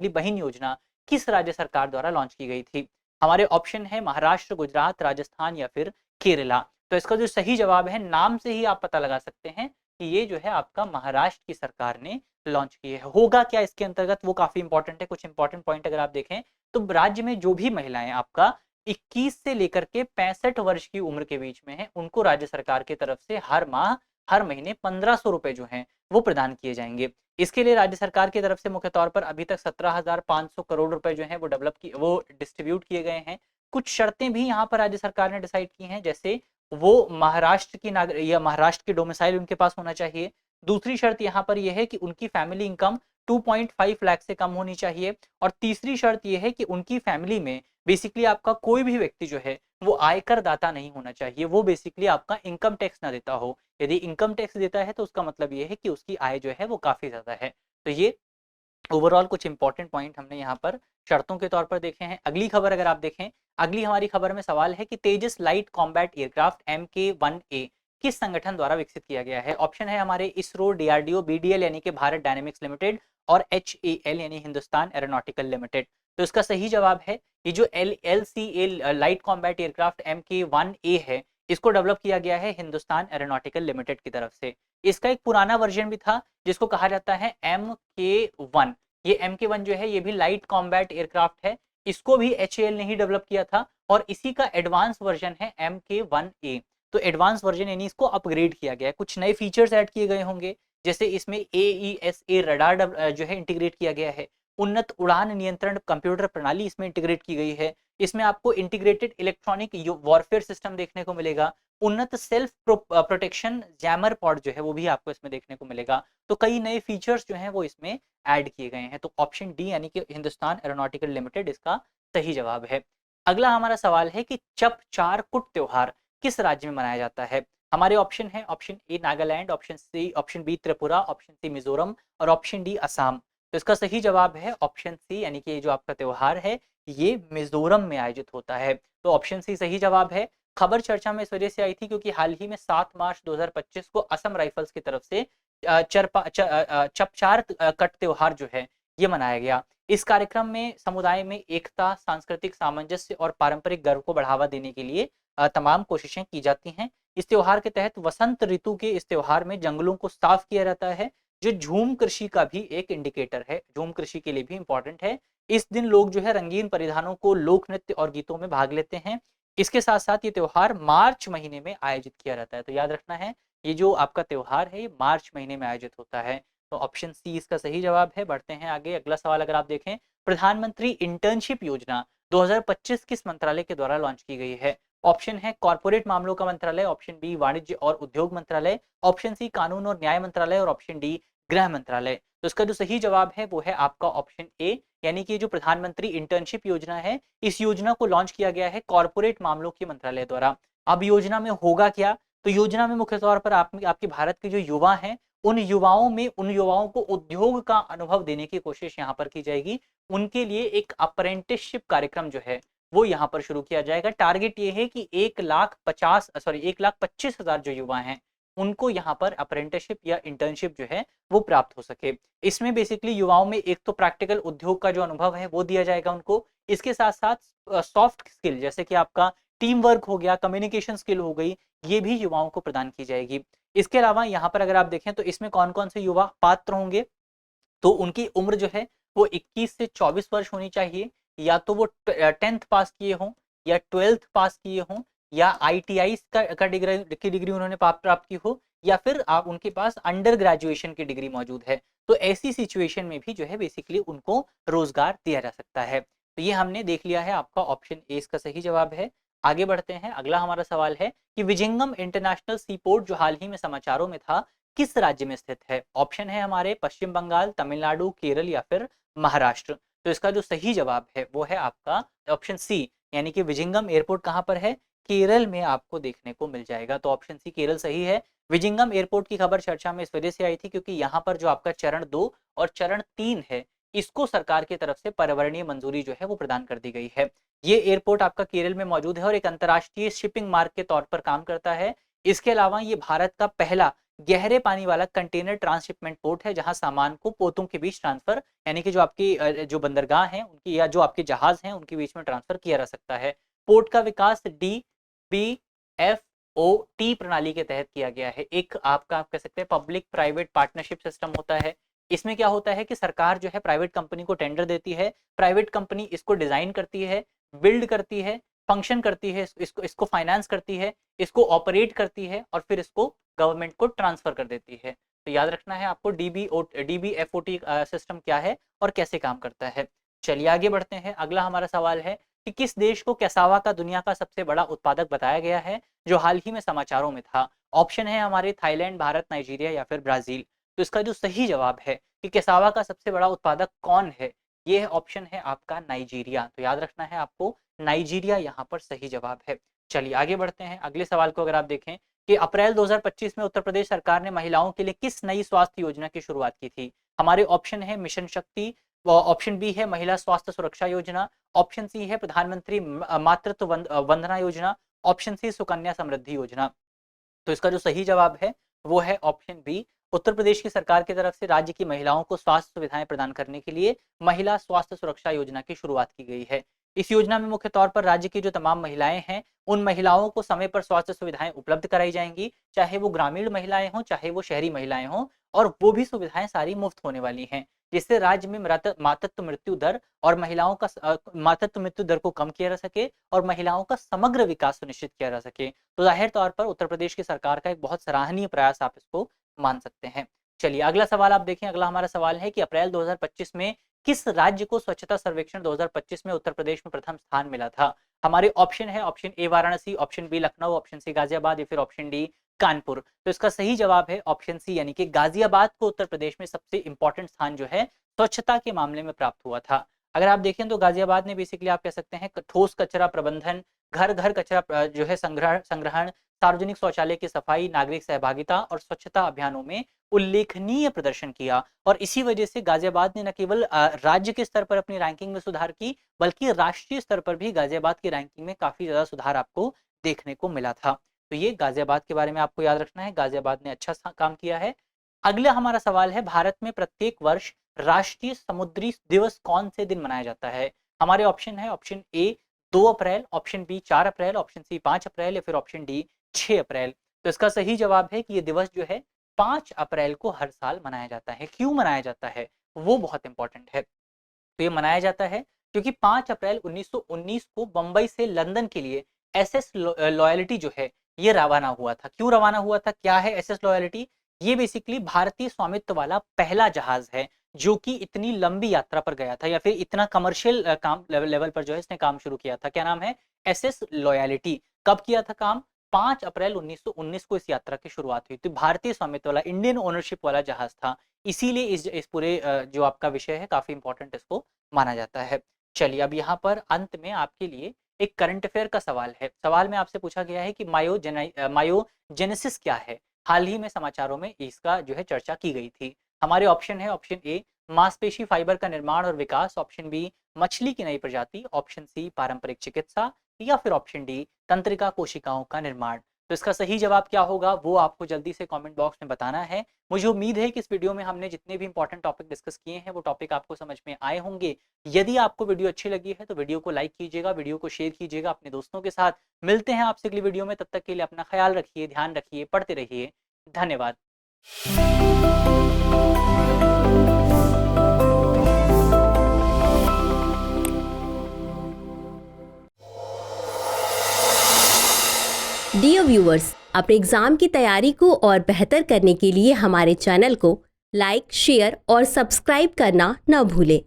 बहन योजना किस राज्य सरकार द्वारा लॉन्च की गई थी? हमारे ऑप्शन है महाराष्ट्र, गुजरात, राजस्थान या फिर केरला। तो इसका जो सही जवाब है, नाम से ही आप पता लगा सकते हैं कि ये जो है आपका महाराष्ट्र की सरकार ने लॉन्च की है। होगा क्या इसके अंतर्गत वो काफी इंपॉर्टेंट है। कुछ इंपॉर्टेंट पॉइंट अगर आप देखें तो राज्य में जो भी महिलाएं आपका 21 से लेकर के 65 वर्ष की उम्र के बीच में है, उनको राज्य सरकार की तरफ से हर माह, हर महीने 1500 रुपए जो हैं वो प्रदान किए जाएंगे। इसके लिए राज्य सरकार की तरफ से मुख्य तौर पर अभी तक 17,500 करोड़ रुपए जो है वो डिस्ट्रीब्यूट किए गए हैं। कुछ शर्तें भी यहाँ पर राज्य सरकार ने डिसाइड की हैं, जैसे वो महाराष्ट्र की नागरिक या महाराष्ट्र की डोमिसाइल उनके पास होना चाहिए। दूसरी शर्त यहाँ पर यह है कि उनकी फैमिली इनकम 2.5 लाख से कम होनी चाहिए। और तीसरी शर्त यह है कि उनकी फैमिली में बेसिकली आपका कोई भी व्यक्ति जो है वो आयकर दाता नहीं होना चाहिए, वो बेसिकली आपका इनकम टैक्स ना देता हो। यदि इनकम टैक्स देता है तो उसका मतलब ये है कि उसकी आय जो है वो काफी ज्यादा है। तो ये ओवरऑल कुछ इंपॉर्टेंट पॉइंट हमने यहाँ पर शर्तों के तौर पर देखे हैं। अगली खबर अगर आप देखें, अगली हमारी खबर में सवाल है कि तेजस लाइट कॉम्बैट एयरक्राफ्ट MK-1A किस संगठन द्वारा विकसित किया गया है? ऑप्शन है हमारे इसरो, DRDO, BDL यानी कि भारत डायनेमिक्स लिमिटेड और HAL यानी हिंदुस्तान एरोनॉटिकल लिमिटेड। तो इसका सही जवाब है ये जो LCA light combat aircraft MK-1A है, इसको डेवलप किया गया है हिंदुस्तान एरोनॉटिकल लिमिटेड की तरफ से। इसका एक पुराना वर्जन भी था जिसको कहा जाता है MK-1। ये MK-1 जो है ये भी लाइट कॉम्बैट एयरक्राफ्ट है, इसको भी HAL ने ही डेवलप किया था और इसी का एडवांस वर्जन है MK-1A। तो एडवांस वर्जन यानी इसको अपग्रेड किया गया है, कुछ नए फीचर्स ऐड किए गए होंगे, जैसे इसमें AESA रडार जो है इंटीग्रेट किया गया है, उन्नत उड़ान नियंत्रण कंप्यूटर प्रणाली इसमें इंटीग्रेट की गई है, इसमें आपको इंटीग्रेटेड इलेक्ट्रॉनिक वॉरफेयर सिस्टम देखने को मिलेगा, उन्नत सेल्फ प्रोटेक्शन जैमर पॉड जो है वो भी आपको इसमें देखने को मिलेगा। तो कई नए फीचर्स जो हैं वो इसमें ऐड किए गए हैं। तो ऑप्शन डी यानी कि हिंदुस्तान एरोनॉटिकल लिमिटेड इसका सही जवाब है। अगला हमारा सवाल है कि चप चार कुट त्योहार किस राज्य में मनाया जाता है? हमारे ऑप्शन है, option A Nagaland, option B Tripura, option C Mizoram और ऑप्शन डी असम। तो इसका सही जवाब है ऑप्शन सी, यानी कि ये जो आपका त्योहार है ये मिजोरम में आयोजित होता है। तो ऑप्शन सी सही जवाब है। खबर चर्चा में इस वजह से आई थी क्योंकि हाल ही में 7 मार्च 2025 को असम राइफल्स की तरफ से चपचार कट त्योहार जो है ये मनाया गया। इस कार्यक्रम में समुदाय में एकता, सांस्कृतिक सामंजस्य और पारंपरिक गर्व को बढ़ावा देने के लिए तमाम कोशिशें की जाती हैं। इस त्योहार के तहत वसंत ऋतु के इस त्योहार में जंगलों को साफ किया जाता है, जो झूम कृषि का भी एक इंडिकेटर है, झूम कृषि के लिए भी इंपॉर्टेंट है। इस दिन लोग जो है रंगीन परिधानों को, लोक नृत्य और गीतों में भाग लेते हैं। इसके साथ साथ ये त्योहार मार्च महीने में आयोजित किया जाता है। तो याद रखना है ये जो आपका त्योहार है ये मार्च महीने में आयोजित होता है। तो ऑप्शन सी इसका सही जवाब है। बढ़ते हैं आगे, अगला सवाल अगर आप देखें, प्रधानमंत्री इंटर्नशिप योजना 2025 किस मंत्रालय के द्वारा लॉन्च की गई है? ऑप्शन है कॉर्पोरेट मामलों का मंत्रालय, ऑप्शन बी वाणिज्य और उद्योग मंत्रालय, ऑप्शन सी कानून और न्याय मंत्रालय और ऑप्शन डी गृह मंत्रालय। तो इसका जो सही जवाब है वो है आपका ऑप्शन ए, यानी कि जो प्रधानमंत्री इंटर्नशिप योजना है, इस योजना को लॉन्च किया गया है कॉर्पोरेट मामलों के मंत्रालय द्वारा। अब योजना में होगा क्या? तो योजना में मुख्य तौर पर आपके भारत के जो युवा हैं, उन युवाओं को उद्योग का अनुभव देने की कोशिश यहाँ पर की जाएगी। उनके लिए एक अप्रेंटिसशिप कार्यक्रम जो है वो यहाँ पर शुरू किया जाएगा। टारगेट ये है कि 1,25,000 जो युवा हैं उनको यहाँ पर अप्रेंटिसशिप या इंटर्नशिप जो है वो प्राप्त हो सके। इसमें बेसिकली युवाओं में एक तो प्रैक्टिकल उद्योग का जो अनुभव है वो दिया जाएगा उनको, इसके साथ साथ सॉफ्ट स्किल जैसे कि आपका टीम वर्क हो गया, कम्युनिकेशन स्किल हो गई, ये भी युवाओं को प्रदान की जाएगी। इसके अलावा यहाँ पर अगर आप देखें तो इसमें कौन कौन से युवा पात्र होंगे, तो उनकी उम्र जो है वो 21 से 24 वर्ष होनी चाहिए, या तो वो 10th पास किए हों या 12th पास किए हों या ITI का डिग्री उन्होंने प्राप्त की हो, या फिर आप उनके पास अंडर ग्रेजुएशन की डिग्री मौजूद है। तो ऐसी सिचुएशन में भी जो है बेसिकली उनको रोजगार दिया जा सकता है। तो ये हमने देख लिया है, आपका ऑप्शन ए इसका सही जवाब है। आगे बढ़ते हैं, अगला हमारा सवाल है कि विजिंगम इंटरनेशनल सी पोर्ट जो हाल ही में समाचारों में था, किस राज्य में स्थित है? ऑप्शन है हमारे पश्चिम बंगाल, तमिलनाडु, केरल या फिर महाराष्ट्र। तो इसका जो सही जवाब है वो है आपका ऑप्शन सी, यानी कि विजिंगम एयरपोर्ट कहाँ पर है? केरल में आपको देखने को मिल जाएगा। तो ऑप्शन सी केरल सही है। विजिंगम एयरपोर्ट की खबर चर्चा में इस वजह से आई थी क्योंकि यहाँ पर जो आपका चरण 2 और चरण 3 है, इसको सरकार की तरफ से पर्यावरणीय मंजूरी जो है वो प्रदान कर दी गई है। ये एयरपोर्ट आपका केरल में मौजूद है और एक अंतर्राष्ट्रीय शिपिंग मार्ग के तौर पर काम करता है। इसके अलावा ये भारत का पहला गहरे पानी वाला कंटेनर ट्रांसशिपमेंट पोर्ट है, जहां सामान को पोतों के बीच ट्रांसफर, यानी कि जो आपकी जो बंदरगाह हैं उनकी या जो आपके जहाज हैं उनके बीच में ट्रांसफर किया जा सकता है। पोर्ट का विकास DBFOT प्रणाली के तहत किया गया है। एक आपका आप कह सकते हैं पब्लिक प्राइवेट पार्टनरशिप सिस्टम होता है। इसमें क्या होता है कि सरकार जो है प्राइवेट कंपनी को टेंडर देती है, प्राइवेट कंपनी इसको डिजाइन करती है, बिल्ड करती है, फंक्शन करती है, इसको फाइनेंस करती है, इसको ऑपरेट करती है और फिर इसको गवर्नमेंट को ट्रांसफर कर देती है। तो याद रखना है आपको DBFOT सिस्टम क्या है और कैसे काम करता है। चलिए आगे बढ़ते हैं, अगला हमारा सवाल है कि किस देश को कैसावा का दुनिया का सबसे बड़ा उत्पादक बताया गया है, जो हाल ही में समाचारों में था? ऑप्शन है हमारे थाईलैंड, भारत, नाइजीरिया या फिर ब्राजील। तो इसका जो सही जवाब है कि कैसावा का सबसे बड़ा उत्पादक कौन है, ये है ऑप्शन है आपका नाइजीरिया। तो याद रखना है आपको, नाइजीरिया यहाँ पर सही जवाब है। चलिए आगे बढ़ते हैं, अगले सवाल को अगर आप देखें कि अप्रैल 2025 में उत्तर प्रदेश सरकार ने महिलाओं के लिए किस नई स्वास्थ्य योजना की शुरुआत की थी? हमारे ऑप्शन है मिशन शक्ति, ऑप्शन बी है महिला स्वास्थ्य सुरक्षा योजना, ऑप्शन सी है प्रधानमंत्री मातृत्व वंदना योजना, ऑप्शन सी सुकन्या समृद्धि योजना। तो इसका जो सही जवाब है वो है ऑप्शन बी। उत्तर प्रदेश की सरकार की तरफ से राज्य की महिलाओं को स्वास्थ्य सुविधाएं प्रदान करने के लिए महिला स्वास्थ्य सुरक्षा योजना की शुरुआत की गई है। इस योजना में मुख्य तौर पर राज्य की जो तमाम महिलाएं हैं उन महिलाओं को समय पर स्वास्थ्य सुविधाएं उपलब्ध कराई जाएंगी, चाहे वो ग्रामीण महिलाएं हों चाहे वो शहरी महिलाएं हों, और वो भी सुविधाएं सारी मुफ्त होने वाली हैं, जिससे राज्य में मातृत्व मृत्यु दर और महिलाओं का मातृत्व मृत्यु दर को कम किया जा सके और महिलाओं का समग्र विकास सुनिश्चित किया जा सके। तो जाहिर तौर पर उत्तर प्रदेश की सरकार का एक बहुत सराहनीय प्रयास आप इसको मान सकते हैं। चलिए अगला सवाल आप देखें, अगला हमारा सवाल है कि अप्रैल 2025 में किस राज्य को स्वच्छता सर्वेक्षण 2025 में उत्तर प्रदेश में प्रथम स्थान मिला था? हमारे ऑप्शन है option A Varanasi, option B Lucknow, option C Ghaziabad या फिर ऑप्शन डी कानपुर। तो इसका सही जवाब है ऑप्शन सी, यानी कि गाजियाबाद को उत्तर प्रदेश में सबसे इंपॉर्टेंट स्थान जो है स्वच्छता के मामले में प्राप्त हुआ था। अगर आप देखें तो गाजियाबाद ने बेसिकली आप कह सकते हैं ठोस कचरा प्रबंधन, घर घर कचरा जो है संग्रहण, सार्वजनिक शौचालय की सफाई, नागरिक सहभागिता और स्वच्छता अभियानों में उल्लेखनीय प्रदर्शन किया, और इसी वजह से गाजियाबाद ने न केवल राज्य के स्तर पर अपनी रैंकिंग में सुधार की, बल्कि राष्ट्रीय स्तर पर भी गाजियाबाद की रैंकिंग में काफी ज्यादा सुधार आपको देखने को मिला था। तो ये गाजियाबाद के बारे में आपको याद रखना है, गाजियाबाद ने अच्छा काम किया है। अगला हमारा सवाल है, भारत में प्रत्येक वर्ष राष्ट्रीय समुद्री दिवस कौन से दिन मनाया जाता है? हमारे ऑप्शन है option A 2 April, option B 4 April, option C 5 April या फिर ऑप्शन डी 6 अप्रैल। तो इसका सही जवाब है कि ये दिवस जो है 5 अप्रैल को हर साल मनाया जाता है। क्यों मनाया जाता है वो बहुत इंपॉर्टेंट है। तो ये मनाया जाता है क्योंकि 5 अप्रैल 1919 को बंबई से लंदन के लिए SS लॉयल्टी जो है ये रवाना हुआ था। क्यों रवाना हुआ था, क्या है एसएस लॉयल्टी? ये बेसिकली भारतीय स्वामित्व वाला पहला जहाज है जो कि इतनी लंबी यात्रा पर गया था या फिर इतना कमर्शियल काम लेवल पर जो है इसने काम शुरू किया था। क्या नाम है? SS loyalty. कब किया था काम? 5 अप्रैल 1919 को इस यात्रा की शुरुआत हुई। तो भारतीय स्वामित्व वाला, इंडियन ओनरशिप वाला जहाज था, इसीलिए इस पूरे जो आपका विषय है काफी इंपॉर्टेंट इसको माना जाता है। चलिए अब यहाँ पर अंत में आपके लिए एक करंट अफेयर का सवाल है। सवाल में आपसे पूछा गया है कि मायोजेनेसिस क्या है? हाल ही में समाचारों में इसका जो है चर्चा की गई थी। हमारे ऑप्शन है, ऑप्शन ए मांसपेशी फाइबर का निर्माण और विकास, ऑप्शन बी मछली की नई प्रजाति, ऑप्शन सी पारंपरिक चिकित्सा, या फिर ऑप्शन डी तंत्रिका कोशिकाओं का निर्माण। तो इसका सही जवाब क्या होगा वो आपको जल्दी से कमेंट बॉक्स में बताना है। मुझे उम्मीद है कि इस वीडियो में हमने जितने भी इंपॉर्टेंट टॉपिक डिस्कस किए हैं वो टॉपिक आपको समझ में आए होंगे। यदि आपको वीडियो अच्छी लगी है तो वीडियो को लाइक कीजिएगा, वीडियो को शेयर कीजिएगा अपने दोस्तों के साथ। मिलते हैं आपसे अगली वीडियो में, तब तक के लिए अपना ख्याल रखिए, ध्यान रखिए, पढ़ते रहिए। धन्यवाद। डियर व्यूअर्स, अपने एग्जाम की तैयारी को और बेहतर करने के लिए हमारे चैनल को लाइक, शेयर और सब्सक्राइब करना न भूलें।